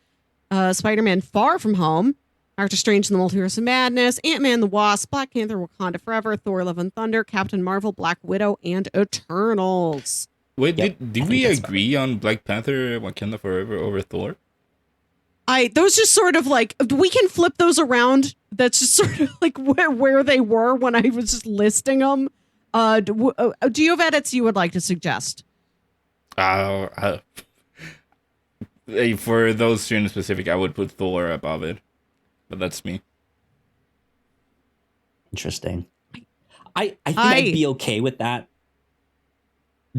Spider-Man Far From Home, Doctor Strange and the Multiverse of Madness, Ant-Man the Wasp, Black Panther, Wakanda Forever, Thor: Love and Thunder, Captain Marvel, Black Widow, and Eternals. Wait, Yep, did we agree on Black Panther, Wakanda Forever over Thor? Those just sort of like, we can flip those around. That's just sort of like where they were when I was just listing them. Do you have edits you would like to suggest? For those two in specific, I would put Thor above it. But that's me. Interesting. I think I'd be okay with that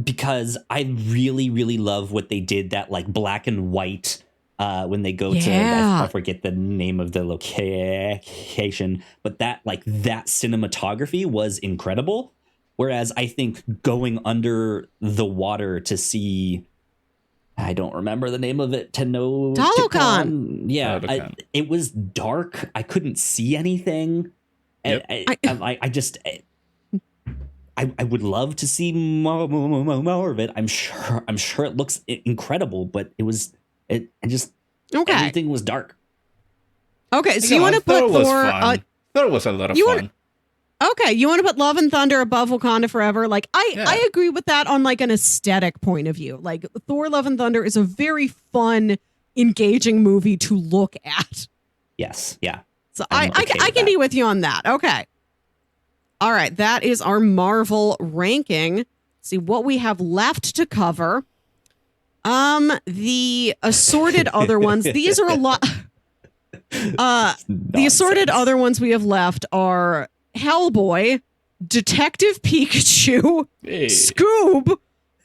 because I really, really love what they did, that like black and white when they go to, I forget the name of the location, but that cinematography was incredible. Whereas I think going under the water to see, I don't remember the name of it, Talokan. Yeah, Talokan. It was dark. I couldn't see anything. Yep. I would love to see more of it. I'm sure it looks incredible, but everything was dark. Okay, so you want to put Thor? Thor was a lot of fun. Okay, you want to put Love and Thunder above Wakanda Forever? Like, I agree with that on like an aesthetic point of view. Like, Thor: Love and Thunder is a very fun, engaging movie to look at. Yes, yeah. So I can be with you on that. Okay. All right, that is our Marvel ranking. See what we have left to cover. The assorted other ones. These are a lot. The assorted other ones we have left are Hellboy, Detective Pikachu, Scoob,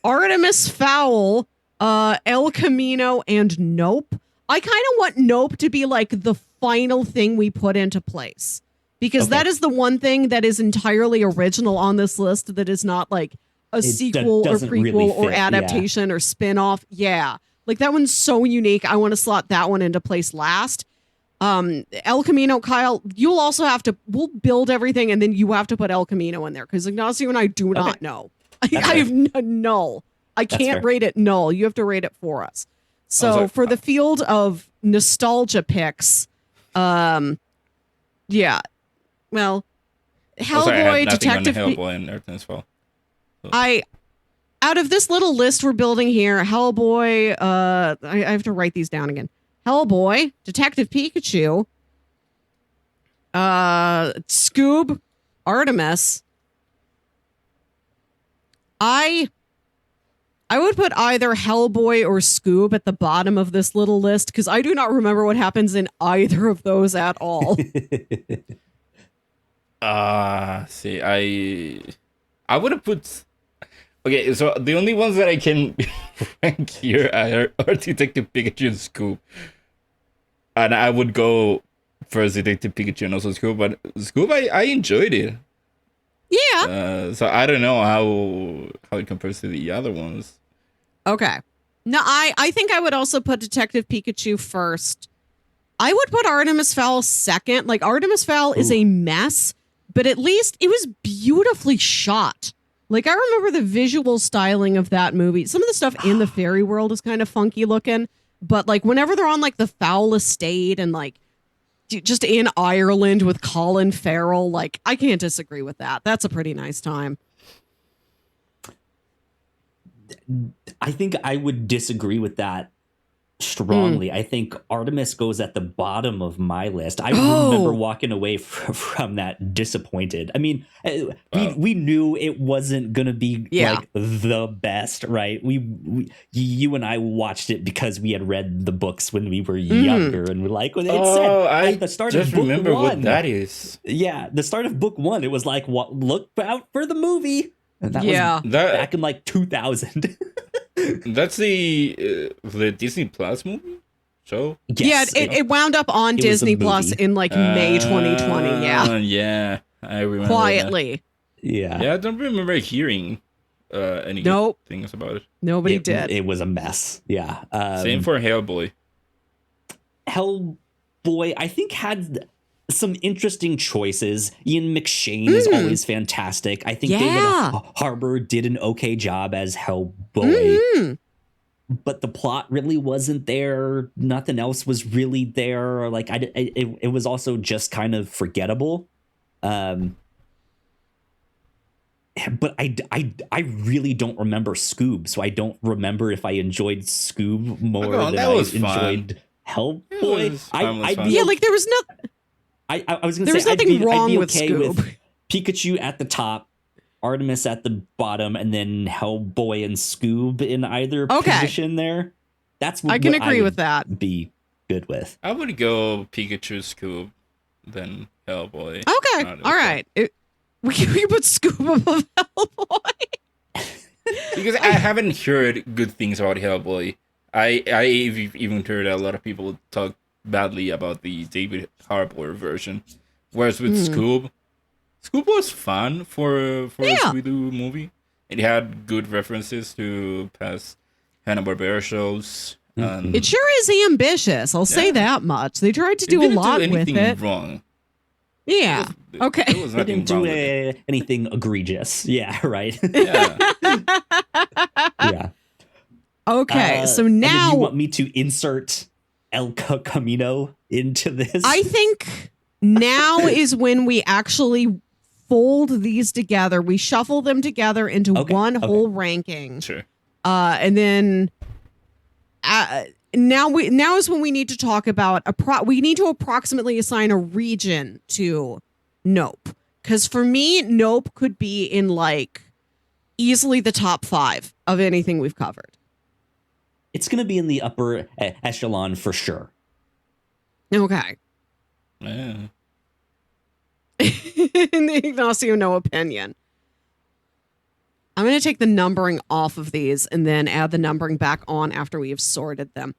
Artemis Fowl, El Camino, and Nope. I kind of want Nope to be like the final thing we put into place, because that is the one thing that is entirely original on this list that is not like a sequel or prequel really or adaptation or spin-off. Yeah. Like, that one's so unique. I want to slot that one into place last. El Camino, Kyle, you'll also we'll build everything and then you have to put El Camino in there because Ignacio and I do not know. I have null. I can't rate it null. You have to rate it for us. So for the field of nostalgia picks, yeah, well, Hellboy, Detective Hellboy and everything as well. So. Out of this little list we're building here, Hellboy, I have to write these down again. Hellboy, Detective Pikachu, Scoob, Artemis. I would put either Hellboy or Scoob at the bottom of this little list because I do not remember what happens in either of those at all. See, I would have put. Okay, so the only ones that I can rank here are Detective Pikachu and Scoob. And I would go first Detective Pikachu and also Scoob, but Scoob, I enjoyed it. Yeah. So I don't know how it compares to the other ones. Okay. No, I think I would also put Detective Pikachu first. I would put Artemis Fowl second. Like, Artemis Fowl is a mess, but at least it was beautifully shot. Like, I remember the visual styling of that movie. Some of the stuff in the fairy world is kind of funky looking, but like whenever they're on like the Fowl estate and like just in Ireland with Colin Farrell, like, I can't disagree with that. That's a pretty nice time. I think I would disagree with that strongly. I think Artemis goes at the bottom of my list. I remember walking away from that disappointed. I mean, we knew it wasn't gonna be like the best, right? You and I watched it because we had read the books when we were younger, and we're like, it said at the start just of book remember one, what that is. Yeah, the start of book one, it was like, look out for the movie. And that was back in like 2000. That's the Disney Plus movie show. Yes, it wound up on Disney Plus in like May 2020. Yeah, I remember. Quietly. That. Yeah, I don't remember hearing any things about it. Nobody did. It was a mess. Yeah. Same for Hellboy. Hellboy, I think, had some interesting choices. Ian McShane is always fantastic. I think David Harbour did an okay job as Hellboy. but the plot really wasn't there. Nothing else was really there. Like it was also just kind of forgettable. But I really don't remember Scoob, so I don't remember if I enjoyed Scoob more than that I was enjoyed Hellboy. It was fun. Yeah, like there was no. I was gonna There was say nothing wrong I'd be with okay Scoob. with Pikachu at the top, Artemis at the bottom, and then Hellboy and Scoob in either position there. That's what I can what agree would with that. Be good with. I would go Pikachu, Scoob, then Hellboy. Okay, all right. We can put Scoob above Hellboy. Because I haven't heard good things about Hellboy. I've even heard a lot of people talk badly about the David Harbour version. Whereas with Scoob was fun for a Scooby-Doo movie. It had good references to past Hanna-Barbera shows. And It sure is ambitious. I'll say that much. They tried to do a lot with anything it. wrong. Yeah. Okay. There was They nothing didn't wrong do with it. anything egregious. Yeah, right. Yeah. Yeah. Okay, so and then now you want me to insert El Camino into this? I think now is when we actually fold these together. We shuffle them together into one whole ranking. Sure. And then now is when we need to talk about we need to approximately assign a region to Nope. Because for me, Nope could be in like easily the top 5 of anything we've covered. It's going to be in the upper echelon for sure. Okay. Yeah. In the Ignacio, no opinion. I'm going to take the numbering off of these and then add the numbering back on after we have sorted them.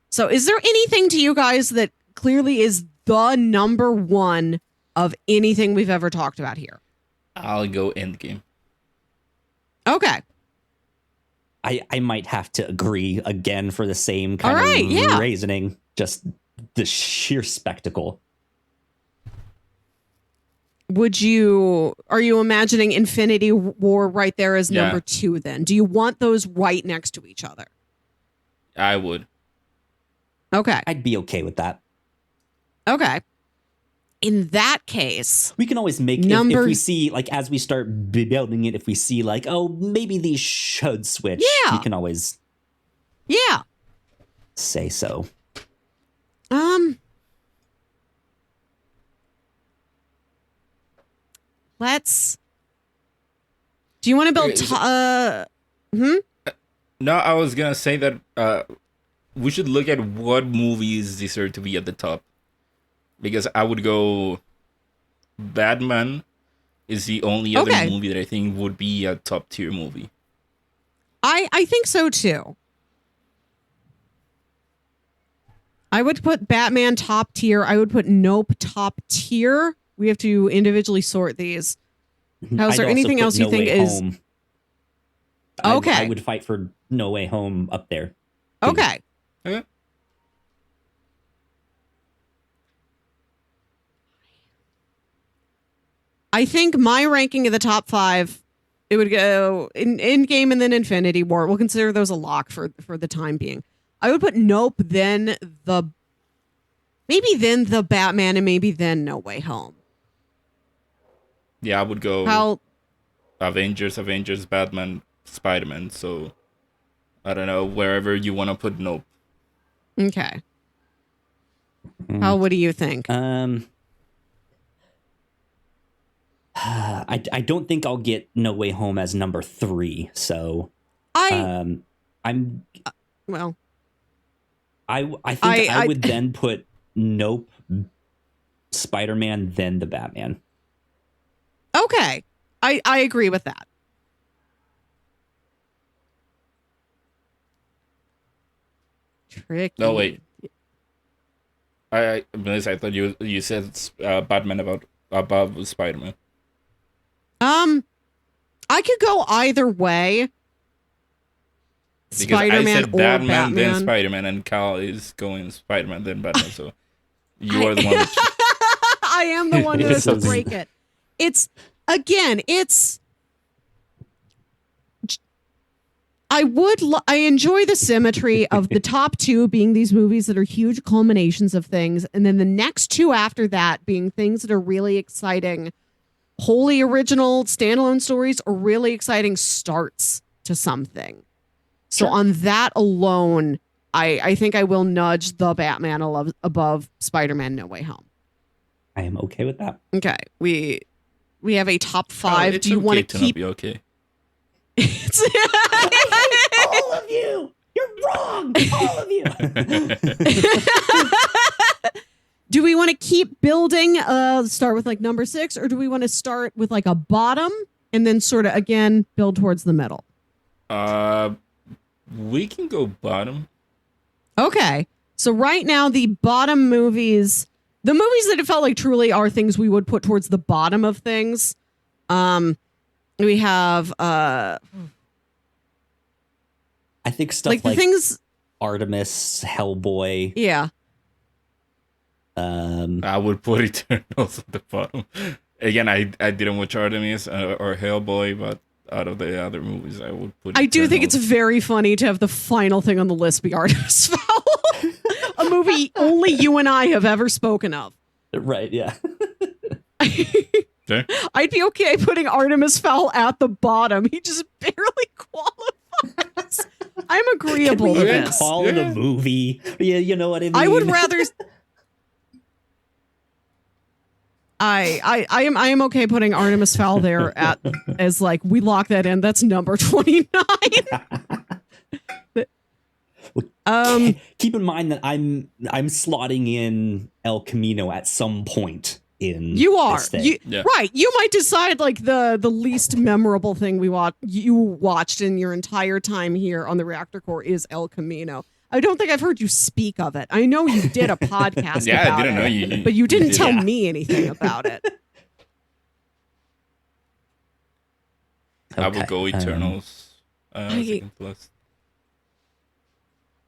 So is there anything to you guys that clearly is the number 1 of anything we've ever talked about here? I'll go Endgame. Okay. I might have to agree again for the same kind of reasoning. Just the sheer spectacle. Are you imagining Infinity War right there as number 2 then? Do you want those right next to each other? I would. Okay. I'd be okay with that. Okay. In that case, we can always make if we see, like, as we start building it, if we see like, oh, maybe these should switch, we can always say so. Do you want to build No, I was gonna say that we should look at what movies deserve to be at the top. Because I would go Batman is the only other movie that I think would be a top tier movie. I think so too. I would put Batman top tier. I would put Nope top tier. We have to individually sort these. Is there anything else you think is... Home. Okay. I would fight for No Way Home up there. Okay. Okay. I think my ranking of the top 5, it would go in Endgame and then Infinity War. We'll consider those a lock for the time being. I would put Nope, then the Batman, and maybe then No Way Home. Yeah, I would go Avengers, Batman, Spider-Man. So I don't know, wherever you want to put Nope. Okay. What do you think? I don't think I'll get No Way Home as number 3. So I think I would then put Nope, Spider-Man, then the Batman. Okay. I agree with that. Tricky. No, wait. I thought you said Batman above Spider-Man. I could go either way. Because Spider-Man I said or Batman, then Spider-Man, and Cal is going Spider-Man, then Batman. So you are the one. I am the one who has to break it. I enjoy the symmetry of the top two being these movies that are huge culminations of things, and then the next two after that being things that are really exciting, wholly original standalone stories, or really exciting starts to something. So on that alone, I think I will nudge the Batman above Spider-Man No Way Home. I am okay with that. Okay, we have a top five. Do you want to keep? Be okay. All of you, you're wrong. All of you. Do we want to keep building? Start with like number 6, or do we want to start with like a bottom and then sort of again build towards the middle? We can go bottom. Okay, so right now the bottom movies, the movies that it felt like truly are things we would put towards the bottom of things. We have I think stuff like the things Artemis, Hellboy. Yeah. I would put Eternals at the bottom. Again, I didn't watch Artemis or Hellboy, but out of the other movies, I would put. I do think it's very funny to have the final thing on the list be Artemis Fowl, a movie only you and I have ever spoken of. Right? Yeah. Okay. I'd be okay putting Artemis Fowl at the bottom. He just barely qualifies. I'm agreeable to this. Call it a movie. Yeah, you know what I mean. I would rather. I am okay putting Artemis Fowl there as like we lock that in. That's number 29. Keep in mind that I'm slotting in El Camino at some point in you are this thing. Right. You might decide like the least memorable thing you watched in your entire time here on the Reactor Corps is El Camino. I don't think I've heard you speak of it. I know you did a podcast yeah, about I didn't it, know you. but you didn't tell me anything about it. Okay. I would go Eternals. Second plus.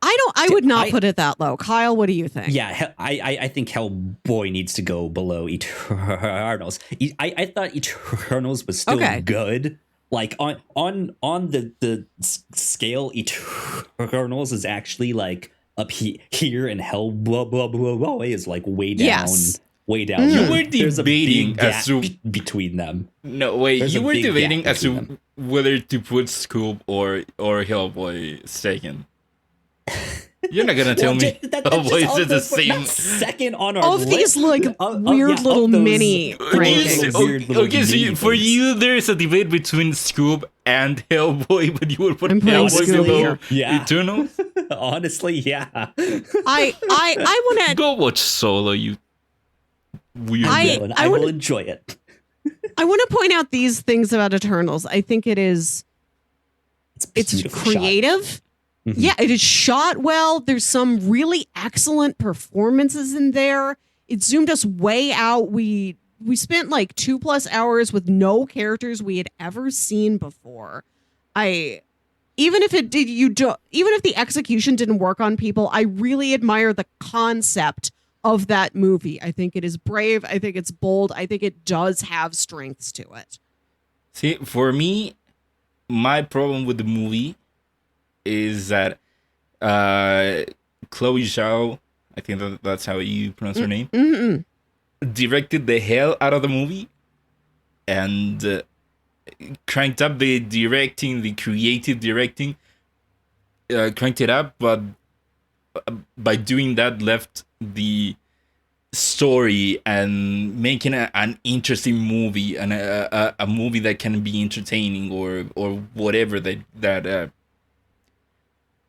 I would not put it that low. Kyle, what do you think? Yeah, I think Hellboy needs to go below Eternals. I thought Eternals was still good. Like on the scale, Eternals is actually like up here, and Hellboy is like way down. Yes. Way down. You were debating between them. No, wait. There's you a were big debating gap as to between them. whether to put Scoob or Hellboy second. You're not gonna tell me Hellboy is the same. Second on our All of list. these like weird little mini rankings. Okay, so for you, there's a debate between Scoob and Hellboy, but you would put I'm putting Hellboy Scoob below here. Yeah. Eternals? Honestly, yeah. I want to. Go watch Solo, you weird. I will enjoy it. I want to point out these things about Eternals. I think it's beautifully creative. shot. Mhm. Yeah, it is shot well. There's some really excellent performances in there. It zoomed us way out. We spent like 2+ hours with no characters we had ever seen before. Even if the execution didn't work on people, I really admire the concept of that movie. I think it is brave. I think it's bold. I think it does have strengths to it. See, for me, my problem with the movie is that Chloe Zhao, I think that's how you pronounce her name, directed the hell out of the movie and cranked up the directing, the creative directing, cranked it up, but by doing that left the story and making an interesting movie and a movie that can be entertaining or whatever that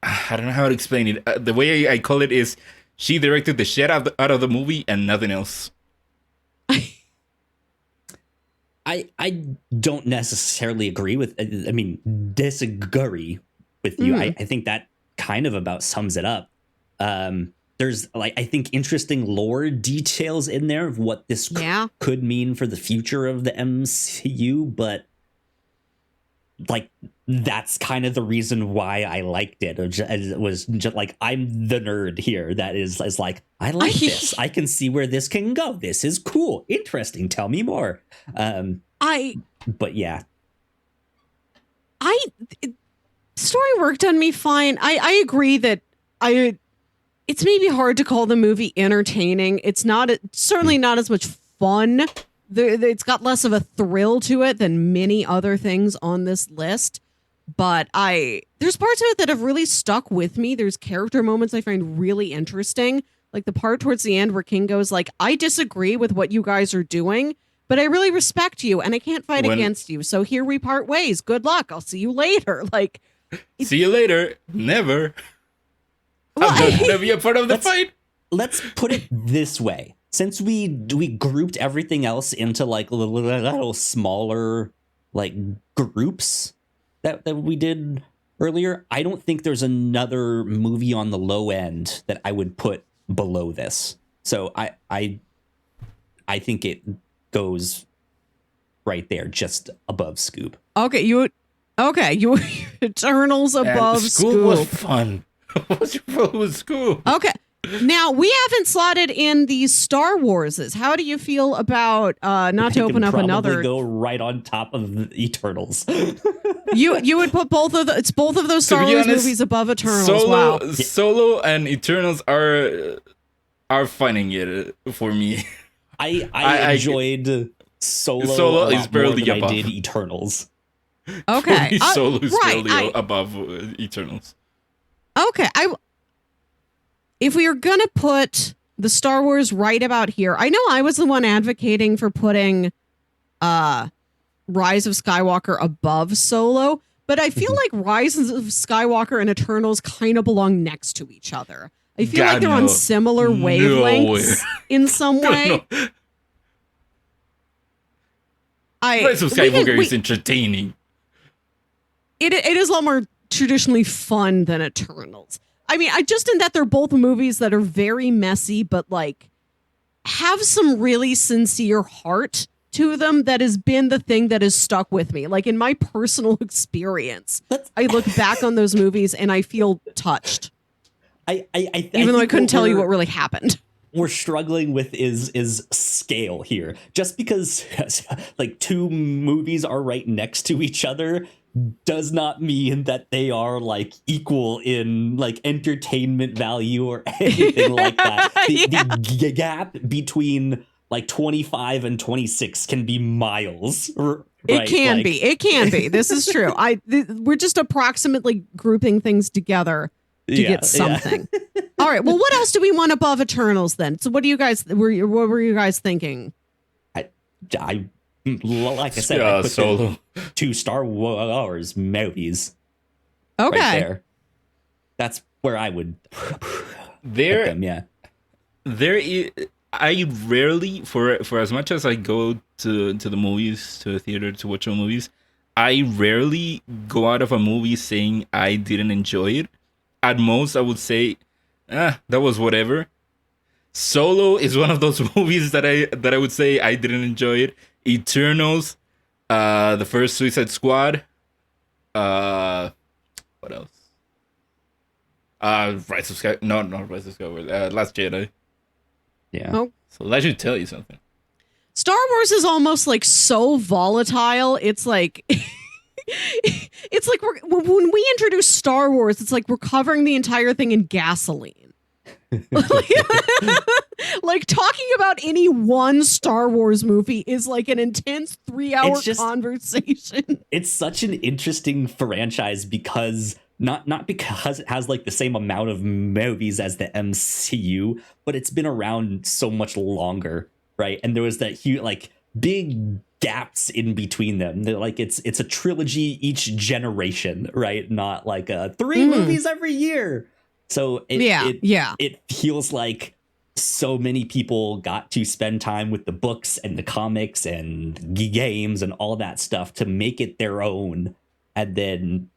I don't know how to explain it. The way I call it is she directed the shit out of the movie and nothing else. I don't necessarily agree with. I mean, disagree with you. I think that kind of about sums it up. There's I think interesting lore details in there of what this could mean for the future of the MCU, but that's kind of the reason why I liked it. It was just like, I'm the nerd here that is like, I like this. I can see where this can go. This is cool, interesting. Tell me more. But yeah, story worked on me fine. I agree that it's maybe hard to call the movie entertaining. It's certainly not as much fun. It's got less of a thrill to it than many other things on this list. But there's parts of it that have really stuck with me. There's character moments I find really interesting. Like the part towards the end where King goes like, I disagree with what you guys are doing, but I really respect you and I can't fight against you. So here we part ways. Good luck. I'll see you later. Like, see you later. Never. Well, I'm not gonna be a part of the fight. Let's put it this way. Since we grouped everything else into like little smaller like groups that we did earlier, I don't think there's another movie on the low end that I would put below this. So I think it goes right there, just above Scoob. Okay, you Eternals above Scoob was fun. What's your problem with Scoob? Okay. Now, we haven't slotted in these Star Warses. How do you feel about not to open up another? Go right on top of the Eternals. You would put both of those Star Wars movies above Eternals. Solo and Eternals are finding it for me. I enjoyed Solo is barely more than above. I did Eternals. Okay, Solo is barely above Eternals. Okay, if we are gonna put the Star Wars right about here, I know I was the one advocating for putting Rise of Skywalker above Solo, but I feel like Rise of Skywalker and Eternals kind of belong next to each other. I feel like they're on similar wavelengths in some way. Rise of Skywalker is entertaining. It is a lot more traditionally fun than Eternals. I mean, just in that they're both movies that are very messy, but like have some really sincere heart to them that has been the thing that has stuck with me. Like in my personal experience, I look back on those movies and I feel touched. Even though I couldn't tell you what really happened. We're struggling with is scale here. Just because like two movies are right next to each other does not mean that they are like equal in like entertainment value or anything like that. The gap between like 25 and 26 can be miles. Right? It can be. It can be. This is true. We're just approximately grouping things together to get something. Yeah. All right. Well, what else do we want above Eternals then? So what do you guys what were you guys thinking? Like I said, I put Solo. Two Star Wars movies. Okay. Right there. That's where I would put them, yeah. I rarely, for as much as I go to the movies, to the theater to watch movies, I rarely go out of a movie saying I didn't enjoy it. At most, I would say, that was whatever. Solo is one of those movies that I would say I didn't enjoy it. Eternals, the first Suicide Squad, what else? Rise of Skywalker. No, not Rise of Skywalker. Last Jedi. Yeah. Oh. So that should tell you something. Star Wars is almost like so volatile. It's like it's like when we introduce Star Wars, it's like we're covering the entire thing in gasoline. Like talking about any one Star Wars movie is like an intense 3-hour conversation. It's such an interesting franchise because not because it has like the same amount of movies as the MCU, but it's been around so much longer, right? And there was that huge like big gaps in between them. They're like it's a trilogy each generation, right? Not like 3 movies every year. So it feels like so many people got to spend time with the books and the comics and games and all that stuff to make it their own. And then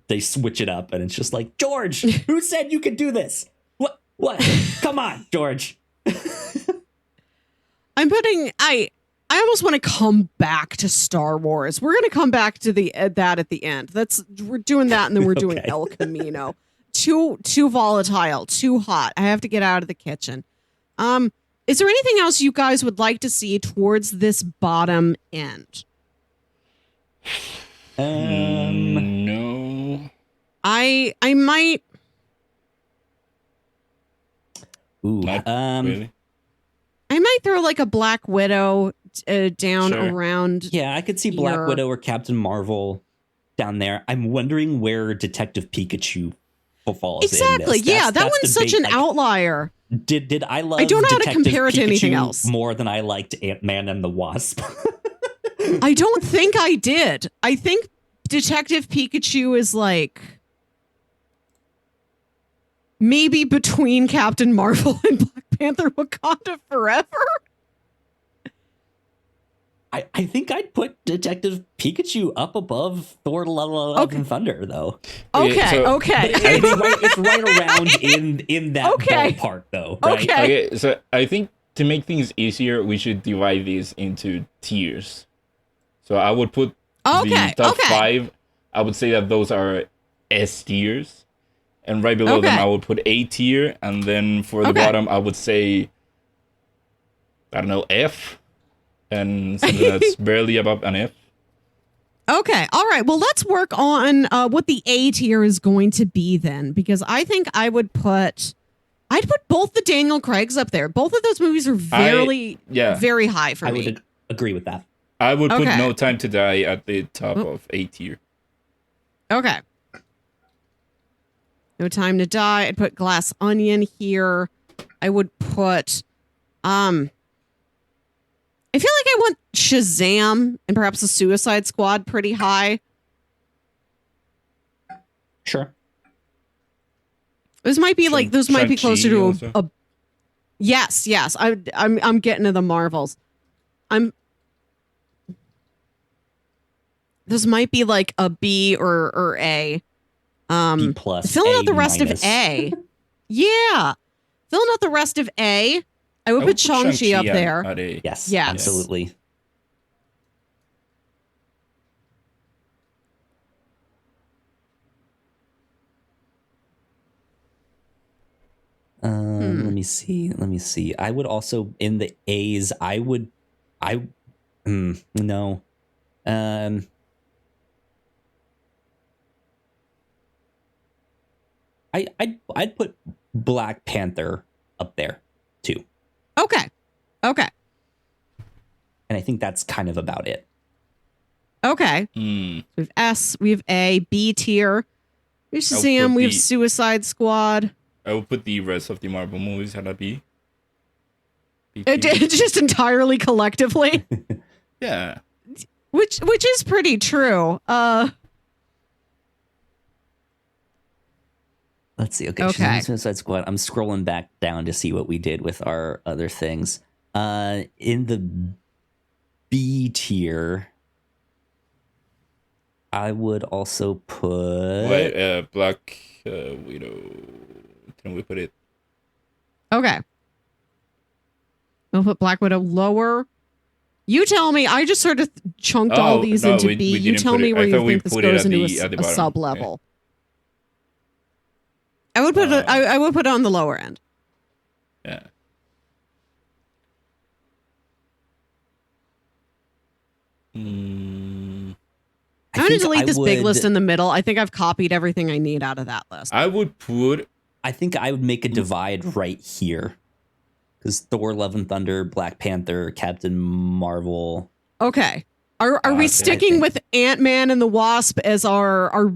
they switch it up and it's just like, George, who said you could do this? What? Come on, George. I almost want to come back to Star Wars. We're going to come back to that at the end. We're doing that and then we're doing El Camino. Too volatile, too hot. I have to get out of the kitchen. Is there anything else you guys would like to see towards this bottom end? No. I might. Ooh, Not really. I might throw like a Black Widow down Sure. around. yeah, I could see Black Here. Widow or Captain Marvel down there. I'm wondering where Detective Pikachu falls Exactly. in this. Yeah, that that's one's the such big, an like, outlier. Did I love I don't know how to Detective compare it to anything Pikachu else. more than I liked Ant-Man and the Wasp? I don't think I did. I think Detective Pikachu is like maybe between Captain Marvel and Black Panther Wakanda Forever. I think I'd put Detective Pikachu up above Thor: Love and Thunder, though. Okay, so- okay. It's right around in that Okay. ballpark, though. Right? Okay. Okay, so I think to make things easier, we should divide these into tiers. So I would put Okay, the top okay. 5. I would say that those are S tiers, and right below them Okay. I would put A tier, and then for the Okay. bottom I would say, I don't know, F, and something that's barely above an F. Okay. All right. Well, let's work on what the A tier is going to be then, because I think I'd put both the Daniel Craigs up there. Both of those movies are very high for I me. would agree with that. I would put Okay. No Time to Die at the top Oop. of A tier. Okay. No Time to Die. I'd put Glass Onion here. I would put I feel like I want Shazam and perhaps the Suicide Squad pretty high. Sure. Those might be like those might be Shang-Chi closer to also. a yes. I'm getting to the Marvels. Those might be like a B or A. B plus. Filling A out the rest minus. of A. Yeah. Filling out the rest of A. I would put Shang-Chi up there. At A. Yes. Yes. Absolutely. Let me see. I would also in the A's. No. I'd put Black Panther up there too, Okay. Okay. and I think that's kind of about it. Okay. Hmm. We have S, we have A, B tier. We have I'll Shazam, put we have the- Suicide Squad. I would put the rest of the Marvel movies at a B. B It, tier. it's just entirely collectively, Yeah. which is pretty true. Let's see. Okay. Okay. Shazam, Suicide Squad. I'm scrolling back down to see what we did with our other things. In the B tier, I would also put. Wait, Black Widow. Can we put it? Okay. We'll put Black Widow lower. You tell me. I just sort of chunked all Oh, these no, into we B. You didn't tell put me it- where I you thought we think this put it goes at into at the a bottom. sub level. I would put I would put it on the lower end. Yeah. I'm going to think delete I this big would- list in the middle. I think I've copied everything I need out of that list. I would put. I think I would make a divide right here, because Thor: Love and Thunder, Black Panther, Captain Marvel. Okay. Are we Okay. sticking with Ant-Man and the Wasp as our our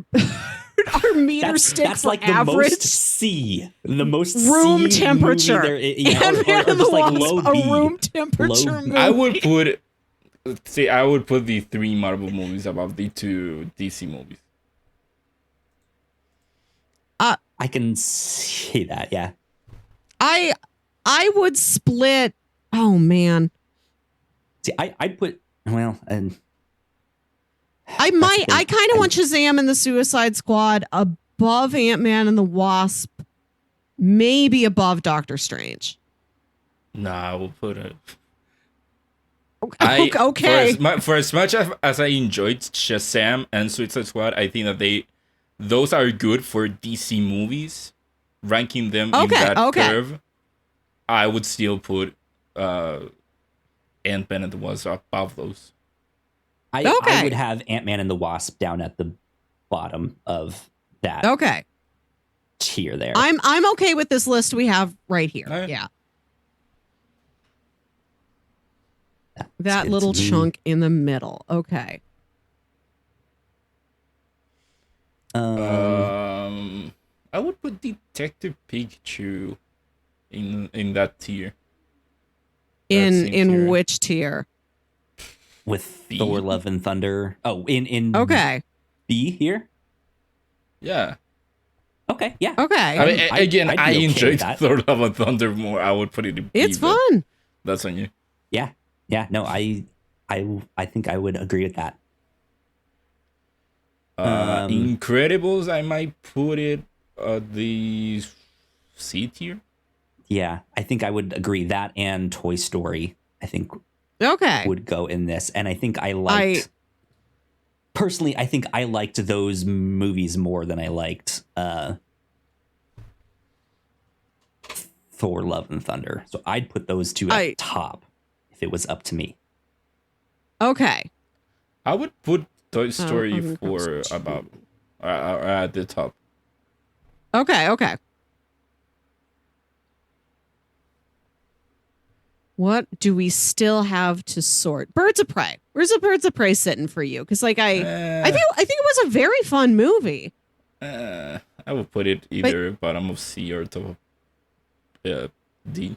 meter stick That's for like the average? most C, the most Room C temperature. movie there, yeah, Ant-Man or and the just like Wasp, low a B. room temperature Low B. movie. I would put. See, I would put the 3 Marvel movies above the 2 DC movies. I can see that. Yeah. I would split. Oh man. See, I'd put and I might. thing. I kind of want Shazam and the Suicide Squad above Ant-Man and the Wasp, maybe above Doctor Strange. Nah, I will put it. Okay. For as much as I enjoyed Shazam and Suicide Squad, I think that those are good for DC movies. Ranking them in that curve, I would still put Ant-Man and the Wasp above those. I would have Ant-Man and the Wasp down at the bottom of that Okay. tier there. I'm okay with this list we have right here. All right. Yeah. That's That good little to me. chunk in the middle. Okay. I would put Detective Pikachu in that tier. In tier. which tier? with B? Thor: Love and Thunder. Oh, in Okay. B here. Yeah. Okay, yeah. Okay. I mean, again, I'd be I okay enjoyed with that. Thor: Love and Thunder more. I would put it in B. It's but fun. That's on you. Yeah, no, I think I would agree with that. Incredibles, I might put it the C tier. Yeah, I think I would agree. That and Toy Story, I think, Okay. would go in this. And I think I liked personally, I think I liked those movies more than I liked Thor: Love and Thunder. So I'd put those two at the top if it was up to me. Okay. I would put Toy Story I'm gonna 4 go about at the top. Okay. What do we still have to sort? Birds of Prey. Where's the Birds of Prey sitting for you? Because like I think it was a very fun movie. I would put it either bottom of C or top of D.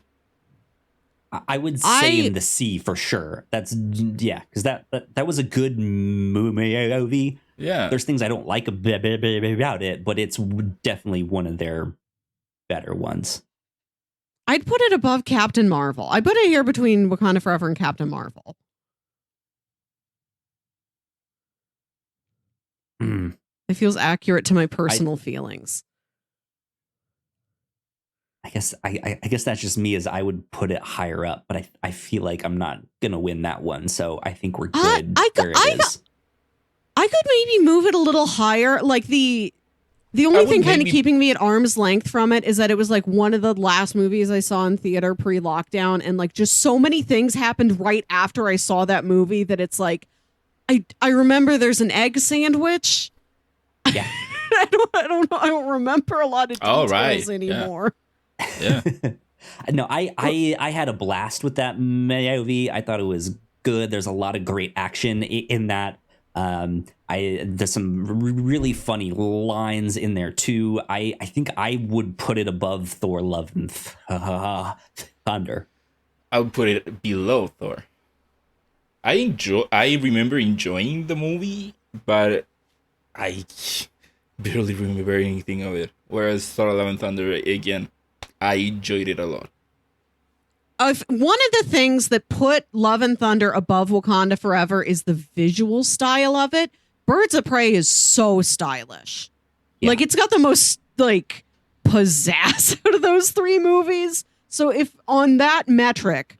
I would say in the C for sure. That's because that was a good movie. Yeah. There's things I don't like about it, but it's definitely one of their better ones. I'd put it above Captain Marvel. I put it here between Wakanda Forever and Captain Marvel. It feels accurate to my personal feelings. I guess that's just me, as I would put it higher up, but I feel like I'm not gonna win that one, so I think we're good where it is. I could maybe move it a little higher. Like the only thing kind of keeping me at arm's length from it is that it was like one of the last movies I saw in theater pre-lockdown, and like just so many things happened right after I saw that movie that it's like I remember there's an egg sandwich. Yeah. I don't know. I don't remember a lot of details anymore. Yeah. No, I had a blast with that movie. I thought it was good. There's a lot of great action in that. There's some really funny lines in there too. I think I would put it above Thor: Love and Thunder. I would put it below Thor. I remember enjoying the movie, but I barely remember anything of it. Whereas Thor: Love and Thunder, again, I enjoyed it a lot. One of the things that put Love and Thunder above Wakanda Forever is the visual style of it. Birds of Prey is so stylish. Yeah. Like it's got the most like pizzazz out of those three movies. So if on that metric,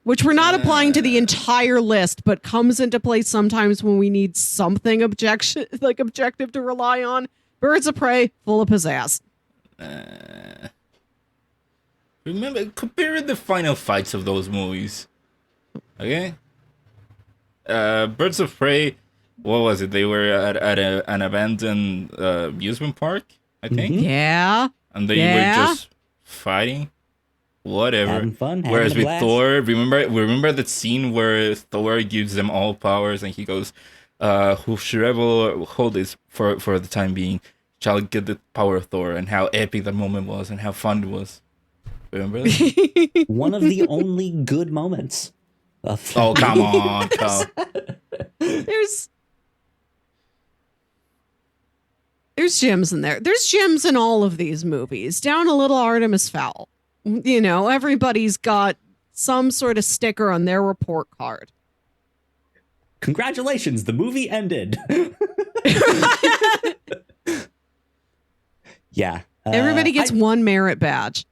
which we're not applying to the entire list, but comes into play sometimes when we need something objective to rely on, Birds of Prey, full of pizzazz. Remember, compare the final fights of those movies. Okay? Birds of Prey, what was it? They were at an abandoned amusement park, I think. Mm-hmm. Yeah. And they were just fighting. Whatever. Having fun. Whereas with Thor, remember that scene where Thor gives them all powers and he goes, whoever hold this for the time being shall get the power of Thor, and how epic that moment was and how fun it was. Remember that? One of the only good moments. Oh, come on, Kyle. There's gems in there. There's gems in all of these movies. Down a little, Artemis Fowl. You know, everybody's got some sort of sticker on their report card. Congratulations, the movie ended. Yeah. Everybody gets one merit badge.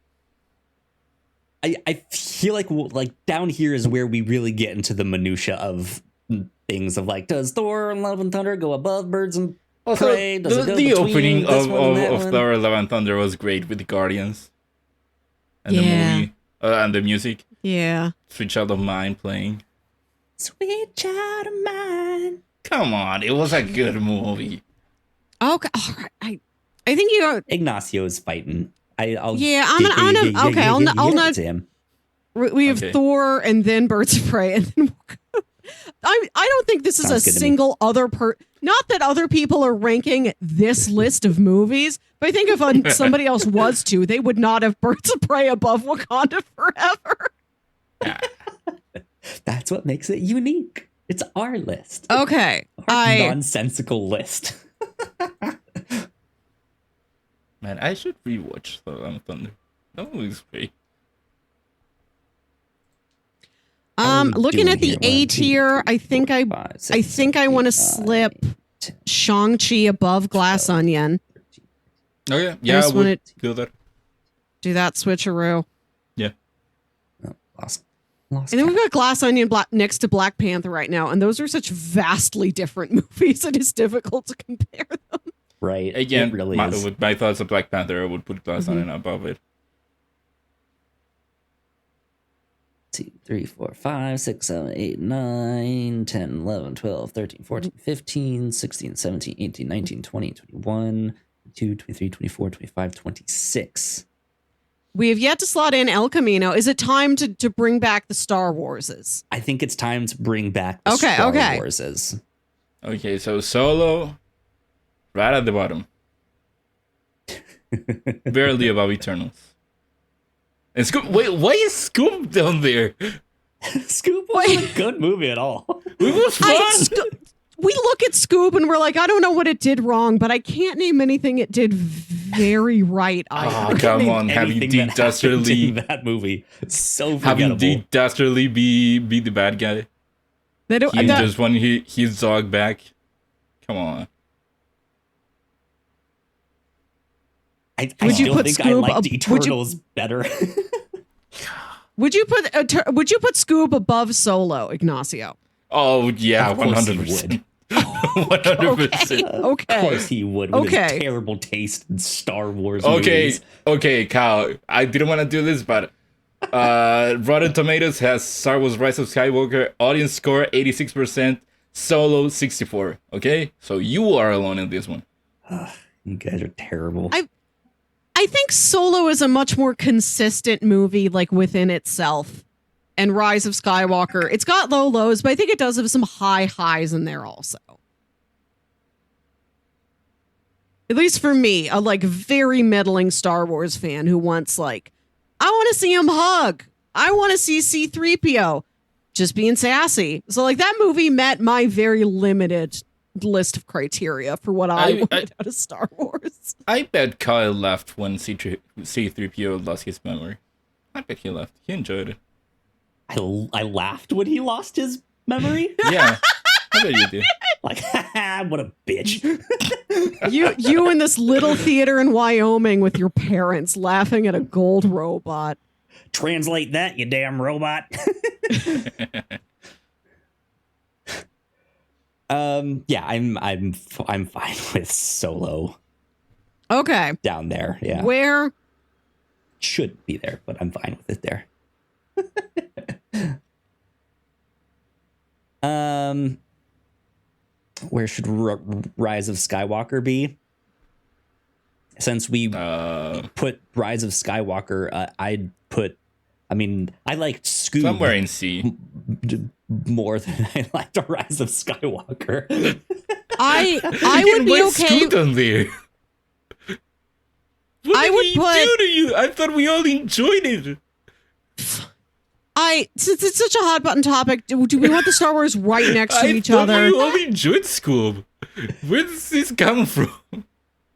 I feel like down here is where we really get into the minutia of things of like, does Thor and Love and Thunder go above Birds and Prey? Does it go the opening of one? Thor: Love and Thunder was great with the Guardians and the movie and the music. Yeah, Sweet Child of Mine playing. Sweet Child of Mine. Come on, it was a good movie. Okay, all right. I think you. Ignacio is fighting. I'll Yeah, I'll not. to him. We have Thor and then Birds of Prey, and then I don't think this is Sounds a good to me. single other Not that other people are ranking this list of movies, but I think if somebody else was to, they would not have Birds of Prey above Wakanda Forever. That's what makes it unique. It's our list. Okay, Our nonsensical list. Man, I should rewatch Thor and Thunder. That movie's great. Looking at the A tier, I think I want to slip Shang-Chi above Glass Onion. Okay, yeah, I would do that. Do that switcheroo. Yeah. Oh, lost and then we've got Glass Onion next to Black Panther right now, and those are such vastly different movies. It is difficult to compare them. Right. Again, it really is. with my thoughts of Black Panther, I would put Glass Onion above it. 2, 3, 4, 5, 6, 7, 8, 9, 10, 11, 12, 13, 14, 15, 16, 17, 18, 19, 20, 21, 22, 23, 24, 25, 26. We have yet to slot in El Camino. Is it time to bring back the Star Warses? I think it's time to bring back the Star Warses. Okay, so Solo, right at the bottom. Barely above Eternals. And Scoob, wait, why is Scoob down there? Scoob wasn't a good movie at all. It was fun. We look at Scoob and we're like, I don't know what it did wrong, but I can't name anything it did very right either. Oh, come on, having Dean Dastardly that movie. So having forgettable. Dean Dastardly be the bad guy. They don't, He just want his dog back. Come on. I still think I liked Eternals better. Would you put Scoob above Solo, Ignacio? Oh yeah, 100%. 100%. Okay. Of course he would. With his terrible taste in Star Wars movies. Okay, Kyle. I didn't want to do this, but Rotten Tomatoes has Star Wars: Rise of Skywalker audience score 86%, Solo 64%. Okay, so you are alone in this one. You guys are terrible. I think Solo is a much more consistent movie, like within itself. And Rise of Skywalker, it's got low lows, but I think it does have some high highs in there also. At least for me, a like very middling Star Wars fan who wants like, I want to see him hug. I want to see C-3PO. Just being sassy. So like that movie met my very limited list of criteria for what I wanted out of Star Wars. I bet Kyle laughed when C-3PO lost his memory. I bet he laughed. He enjoyed it. I laughed when he lost his memory. Yeah, I bet you did. Like, what a bitch. You in this little theater in Wyoming with your parents laughing at a gold robot. Translate that, you damn robot. Yeah, I'm fine with Solo. Okay. Down there, yeah. Where should be there, but I'm fine with it there. Where should Rise of Skywalker be? Since we put Rise of Skywalker, I'd put. I mean, I liked Scoob somewhere in C more than I liked Rise of Skywalker. I would be okay. Scoot on there. What did he do to you? I thought we all enjoyed it. Since it's such a hot button topic, do we want the Star Wars right next to each other? I thought we all enjoyed Scoob. Where does this come from?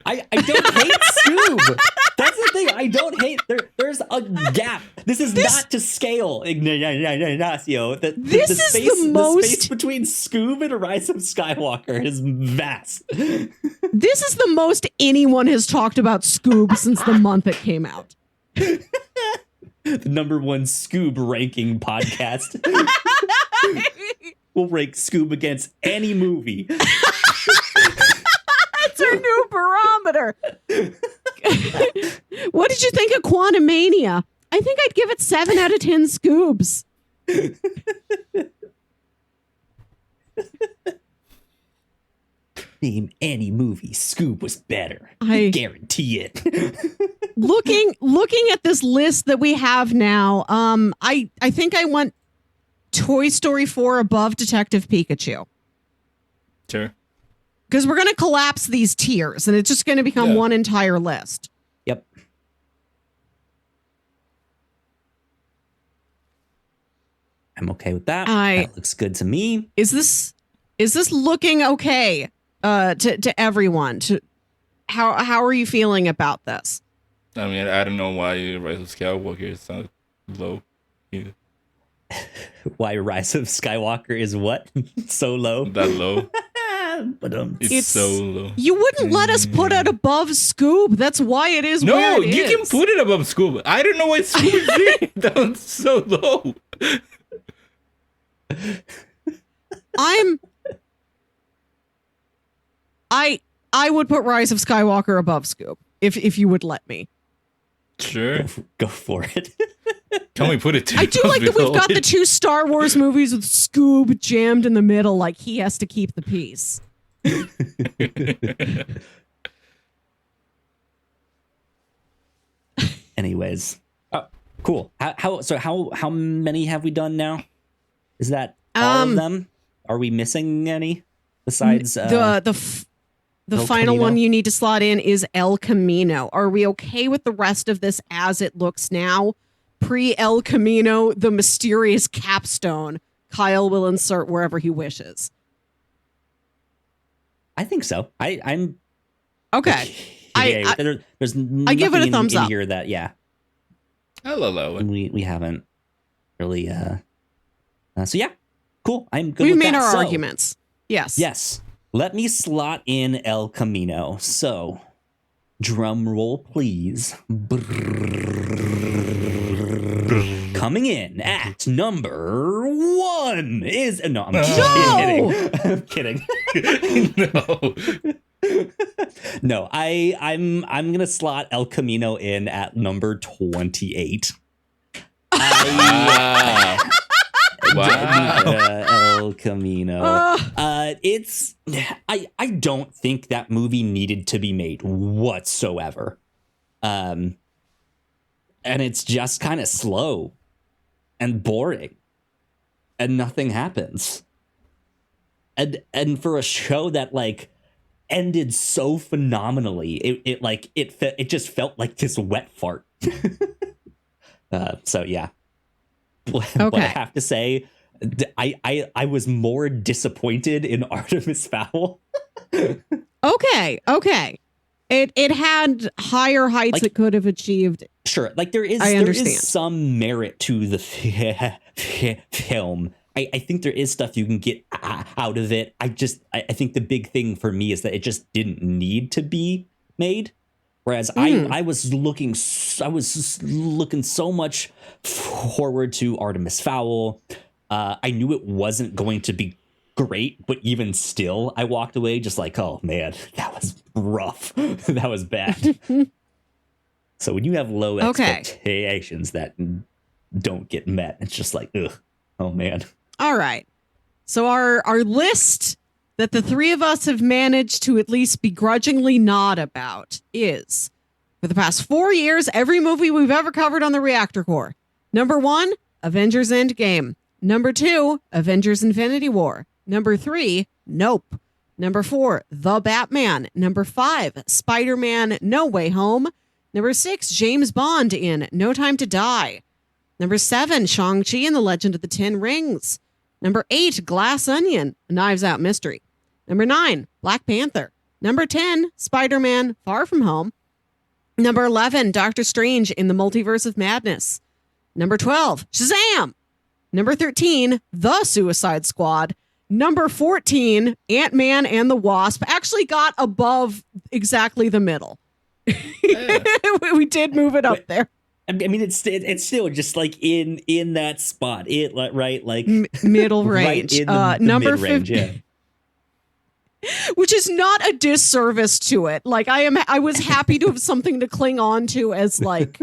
I don't hate Scoob. That's the thing. I don't hate. There's a gap. This is not to scale, Ignacio. The space between Scoob and Rise of Skywalker is vast. This is the most anyone has talked about Scoob since the month it came out. The #1 Scoob ranking podcast. We'll rank Scoob against any movie. That's our new barometer. What did you think of Quantumania? I think I'd give it 7 out of 10 Scoobs. name any movie Scoob was better. I guarantee it. looking at this list that we have now, I think I want Toy Story 4 above Detective Pikachu. Sure. Because we're going to collapse these tiers, and it's just going to become one entire list. Yep. I'm okay with that. That looks good to me. Is this looking okay to everyone? How are you feeling about this? I mean, I don't know why Rise of Skywalker is so low. Yeah. Why Rise of Skywalker is what? So low? That low. But it's so low. You wouldn't let us put it above Scoob. That's why it is where it is. No, you can put it above Scoob. I don't know why Scoob is doing that was so low. I would put Rise of Skywalker above Scoob if you would let me. Sure. Go for it. Can we put it I do like that we've got the 2 Star Wars movies with Scoob jammed in the middle, like he has to keep the peace. Anyways, cool. How many have we done now? Is that all of them? Are we missing any besides the final Camino? one you need to slot in is El Camino. Are we okay with the rest of this as it looks now? Pre El Camino, the mysterious capstone. Kyle will insert wherever he wishes. I think so. I'm okay. There's I give it a thumbs in up here that I'll allow it. we haven't really so yeah, cool. I'm good. We've with made that. our So, arguments. Yes. Let me slot in El Camino. So, drum roll, please. Coming in at number 1 is no. I'm kidding. No. No, I'm gonna slot El Camino in at number 28. Wow. El Camino. I don't think that movie needed to be made whatsoever. And it's just kind of slow and boring and nothing happens. And for a show that like ended so phenomenally, it just felt like this wet fart. So yeah. But I have to say, I was more disappointed in Artemis Fowl. Okay. It had higher heights it could have achieved. Sure, like there is some merit to the film. I think there is stuff you can get out of it. I think the big thing for me is that it just didn't need to be made. Whereas I was looking so much forward to Artemis Fowl. I knew it wasn't going to be great, but even still, I walked away just like, oh man, that was rough. That was bad. So when you have low expectations that don't get met, it's just like, ugh, oh man. All right. So our list that the 3 of us have managed to at least begrudgingly nod about is, for the past 4 years, every movie we've ever covered on the Reactor Corps. Number 1, Avengers Endgame. Number 2, Avengers Infinity War. Number 3, Nope. Number 4, The Batman. Number 5, Spider-Man No Way Home. Number 6, James Bond in No Time to Die. Number 7, Shang-Chi and the Legend of the Ten Rings. Number 8, Glass Onion, a Knives Out mystery. Number 9, Black Panther. Number 10, Spider-Man Far From Home. Number 11, Doctor Strange in the Multiverse of Madness. Number 12, Shazam! Number 13, The Suicide Squad. Number 14, Ant-Man and the Wasp. Actually got above exactly the middle. Yeah. We did move it up there. I mean, it's still just like in that spot. It right like middle range. Right in the number mid-range, 50, which is not a disservice to it. Like I was happy to have something to cling on to as like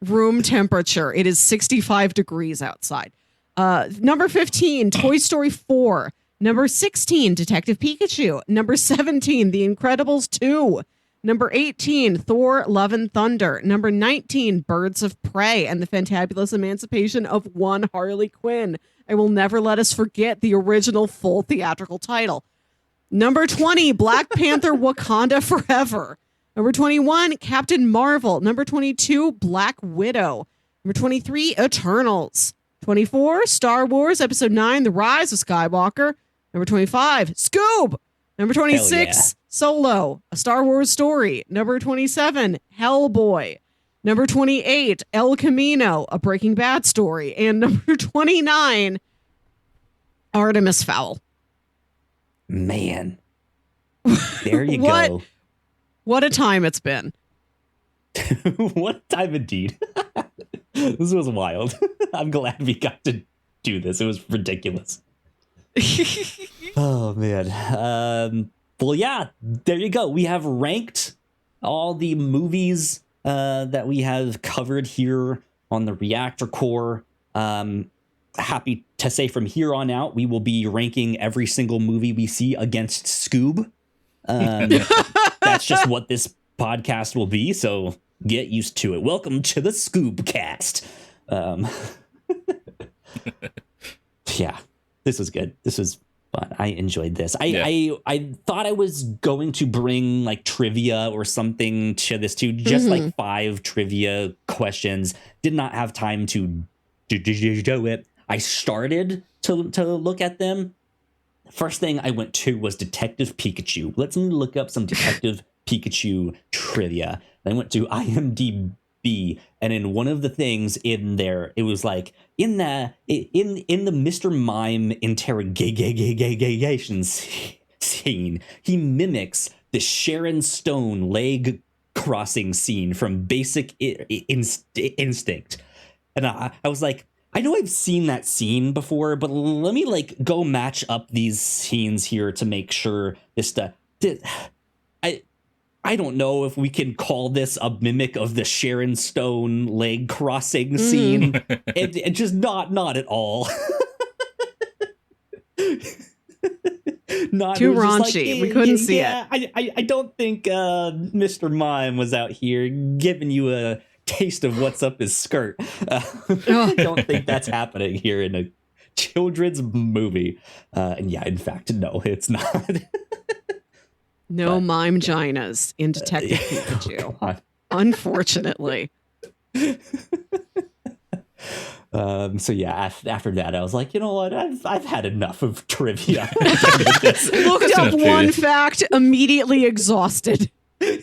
room temperature. It is 65 degrees outside. Number 15, Toy Story 4. Number 16, Detective Pikachu. Number 17, The Incredibles 2. Number 18, Thor, Love and Thunder. Number 19, Birds of Prey and the Fantabulous Emancipation of One Harley Quinn. I will never let us forget the original full theatrical title. Number 20, Black Panther Wakanda Forever. Number 21, Captain Marvel. Number 22, Black Widow. Number 23, Eternals. 24, Star Wars Episode 9, The Rise of Skywalker. Number 25, Scoob. Number 26, Solo, A Star Wars Story. Number 27, Hellboy. Number 28, El Camino, A Breaking Bad Story. And number 29, Artemis Fowl. Man. There you go. What a time it's been. What a time indeed. This was wild. I'm glad we got to do this. It was ridiculous. Oh, man. Well, yeah, there you go. We have ranked all the movies that we have covered here on the Reactor Corps. Happy to say from here on out, we will be ranking every single movie we see against Scoob. That's just what this podcast will be, so get used to it. Welcome to the Scoob cast. Yeah, this was good. This was fun. I enjoyed this. I thought I was going to bring like trivia or something to this too, just like 5 trivia questions. Did not have time to do it. I started to look at them. First thing I went to was Detective Pikachu. Let's look up some Detective Pikachu trivia. I went to IMDb, and in one of the things in there, it was like in the Mr. Mime interrogation scene, he mimics the Sharon Stone leg crossing scene from Basic Instinct, and I was like, I know I've seen that scene before, but let me like go match up these scenes here to make sure this stuff. I don't know if we can call this a mimic of the Sharon Stone leg crossing scene. It just not at all. Not too raunchy. Like, we couldn't see it. I don't think Mr. Mime was out here giving you a taste of what's up his skirt. I don't think that's happening here in a children's movie. And yeah, in fact, no, it's not. No mime ginas in Detective Pikachu. Oh, unfortunately. So yeah, after that, I was like, you know what? I've had enough of trivia. Looked up one fact, immediately exhausted.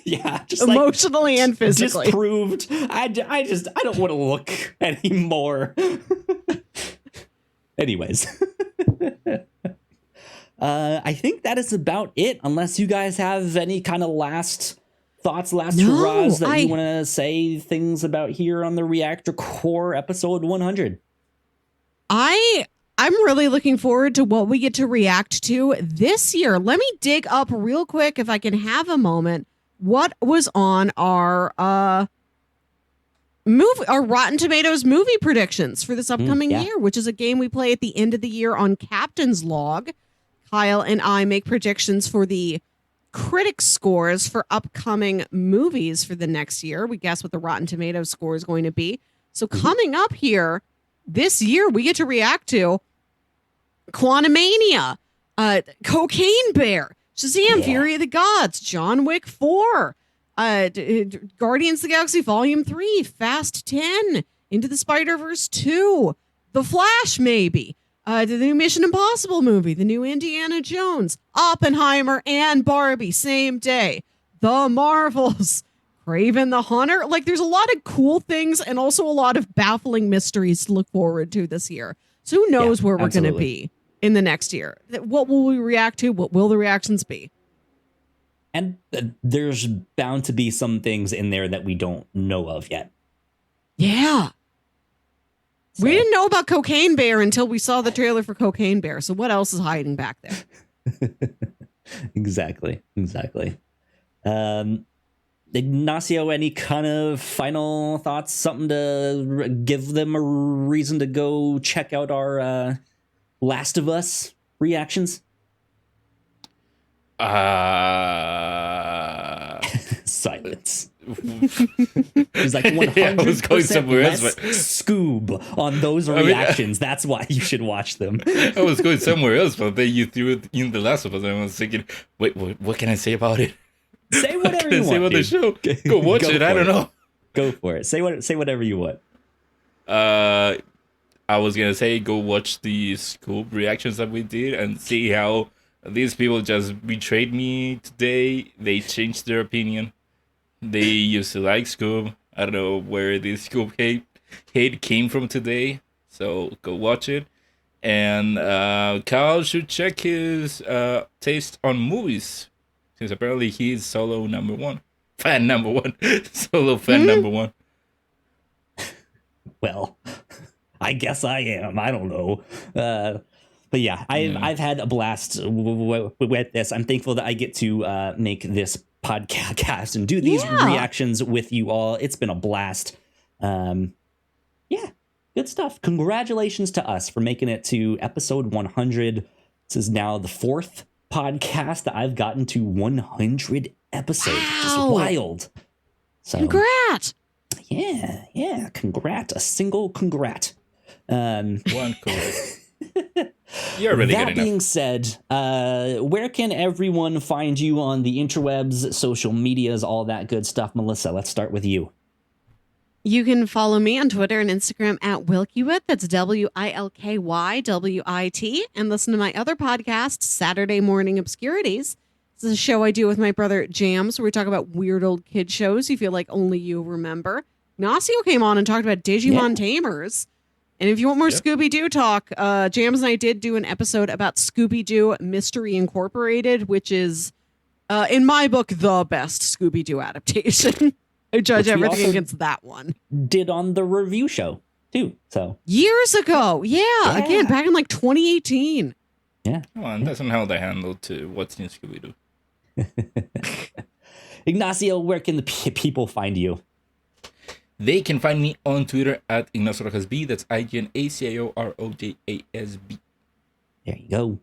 Yeah, just emotionally like, and physically. Disproved. I don't want to look anymore. Anyways. I think that is about it, unless you guys have any kind of last thoughts, hurrahs that you want to say things about here on the Reactor Corps episode 100. I'm really looking forward to what we get to react to this year. Let me dig up real quick, if I can have a moment, what was on our Rotten Tomatoes movie predictions for this upcoming year, which is a game we play at the end of the year on Captain's Log. Kyle and I make predictions for the critic scores for upcoming movies for the next year. We guess what the Rotten Tomatoes score is going to be. So coming up here this year, we get to react to Quantumania, Cocaine Bear, Shazam! Fury of the Gods, John Wick 4, Guardians of the Galaxy Volume 3, Fast 10, Into the Spider-Verse 2, The Flash, maybe. The new Mission Impossible movie, the new Indiana Jones, Oppenheimer, and Barbie, same day. The Marvels, Kraven the Hunter. Like, there's a lot of cool things and also a lot of baffling mysteries to look forward to this year. So who knows where we're going to be in the next year? What will we react to? What will the reactions be? And there's bound to be some things in there that we don't know of yet. Yeah. So. We didn't know about Cocaine Bear until we saw the trailer for Cocaine Bear. So what else is hiding back there? Exactly. Ignacio, any kind of final thoughts? Something to give them a reason to go check out our Last of Us reactions? Silence. He's like Yeah, I was going 100% somewhere else, less but- Scoob on those mean, reactions. That's why you should watch them. I was going somewhere else, but then you threw it in The Last of Us, and I was thinking, wait, what can I say about it? Say What whatever can I you say want. about the dude. show? Go watch Go it. I for don't know. Go for it. Say whatever you want. I was gonna say go watch the Scoob reactions that we did and see how these people just betrayed me today. They changed their opinion. They used to like Scoob. I don't know where this Scoob hate came from today. So go watch it. And Kyle should check his taste on movies, since apparently he's solo number one. Fan number one. Solo fan number one. Well, I guess I am. I don't know. But yeah, I've had a blast with this. I'm thankful that I get to make this podcast and do these reactions with you all. It's been a blast. Yeah, good stuff. Congratulations to us for making it to episode 100. This is now the 4th podcast that I've gotten to 100 episodes, which is wild. So, Congrats. Yeah. Congrat. A single congrat. One correct. You're really That good enough. being said, where can everyone find you on the interwebs, social medias, all that good stuff? Melissa, let's start with you. You can follow me on Twitter and Instagram at Wilkywit. That's WILKYWIT. And listen to my other podcast, Saturday Morning Obscurities. This is a show I do with my brother Jams, where we talk about weird old kid shows you feel like only you remember. Ignacio came on and talked about Digimon Tamers. And if you want more Scooby-Doo talk, Jams and I did do an episode about Scooby-Doo Mystery Incorporated, which is, in my book, the best Scooby-Doo adaptation. I judge everything against that one. Did on the review show, too. So Years ago. Yeah. Again, back in like 2018. Yeah. Come on, that's not how they handled to What's New Scooby-Doo. Ignacio, where can the people find you? They can find me on Twitter at Ignacio Rojasb. That's IGNACIOROJASB. There you go.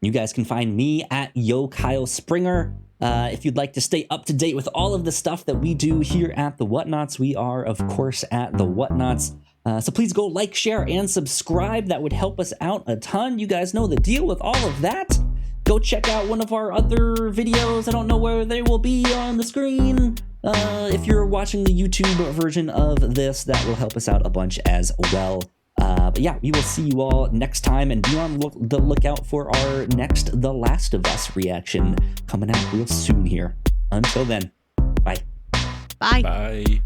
You guys can find me at Yo Kyle Springer. If you'd like to stay up to date with all of the stuff that we do here at the Whatnauts, we are, of course, at the Whatnauts. So please go like, share, and subscribe. That would help us out a ton. You guys know the deal with all of that. Go check out one of our other videos. I don't know where they will be on the screen. If you're watching the YouTube version of this, that will help us out a bunch as well. But yeah, we will see you all next time, and be on the lookout for our next The Last of Us reaction coming out real soon here. Until then, bye. Bye. Bye.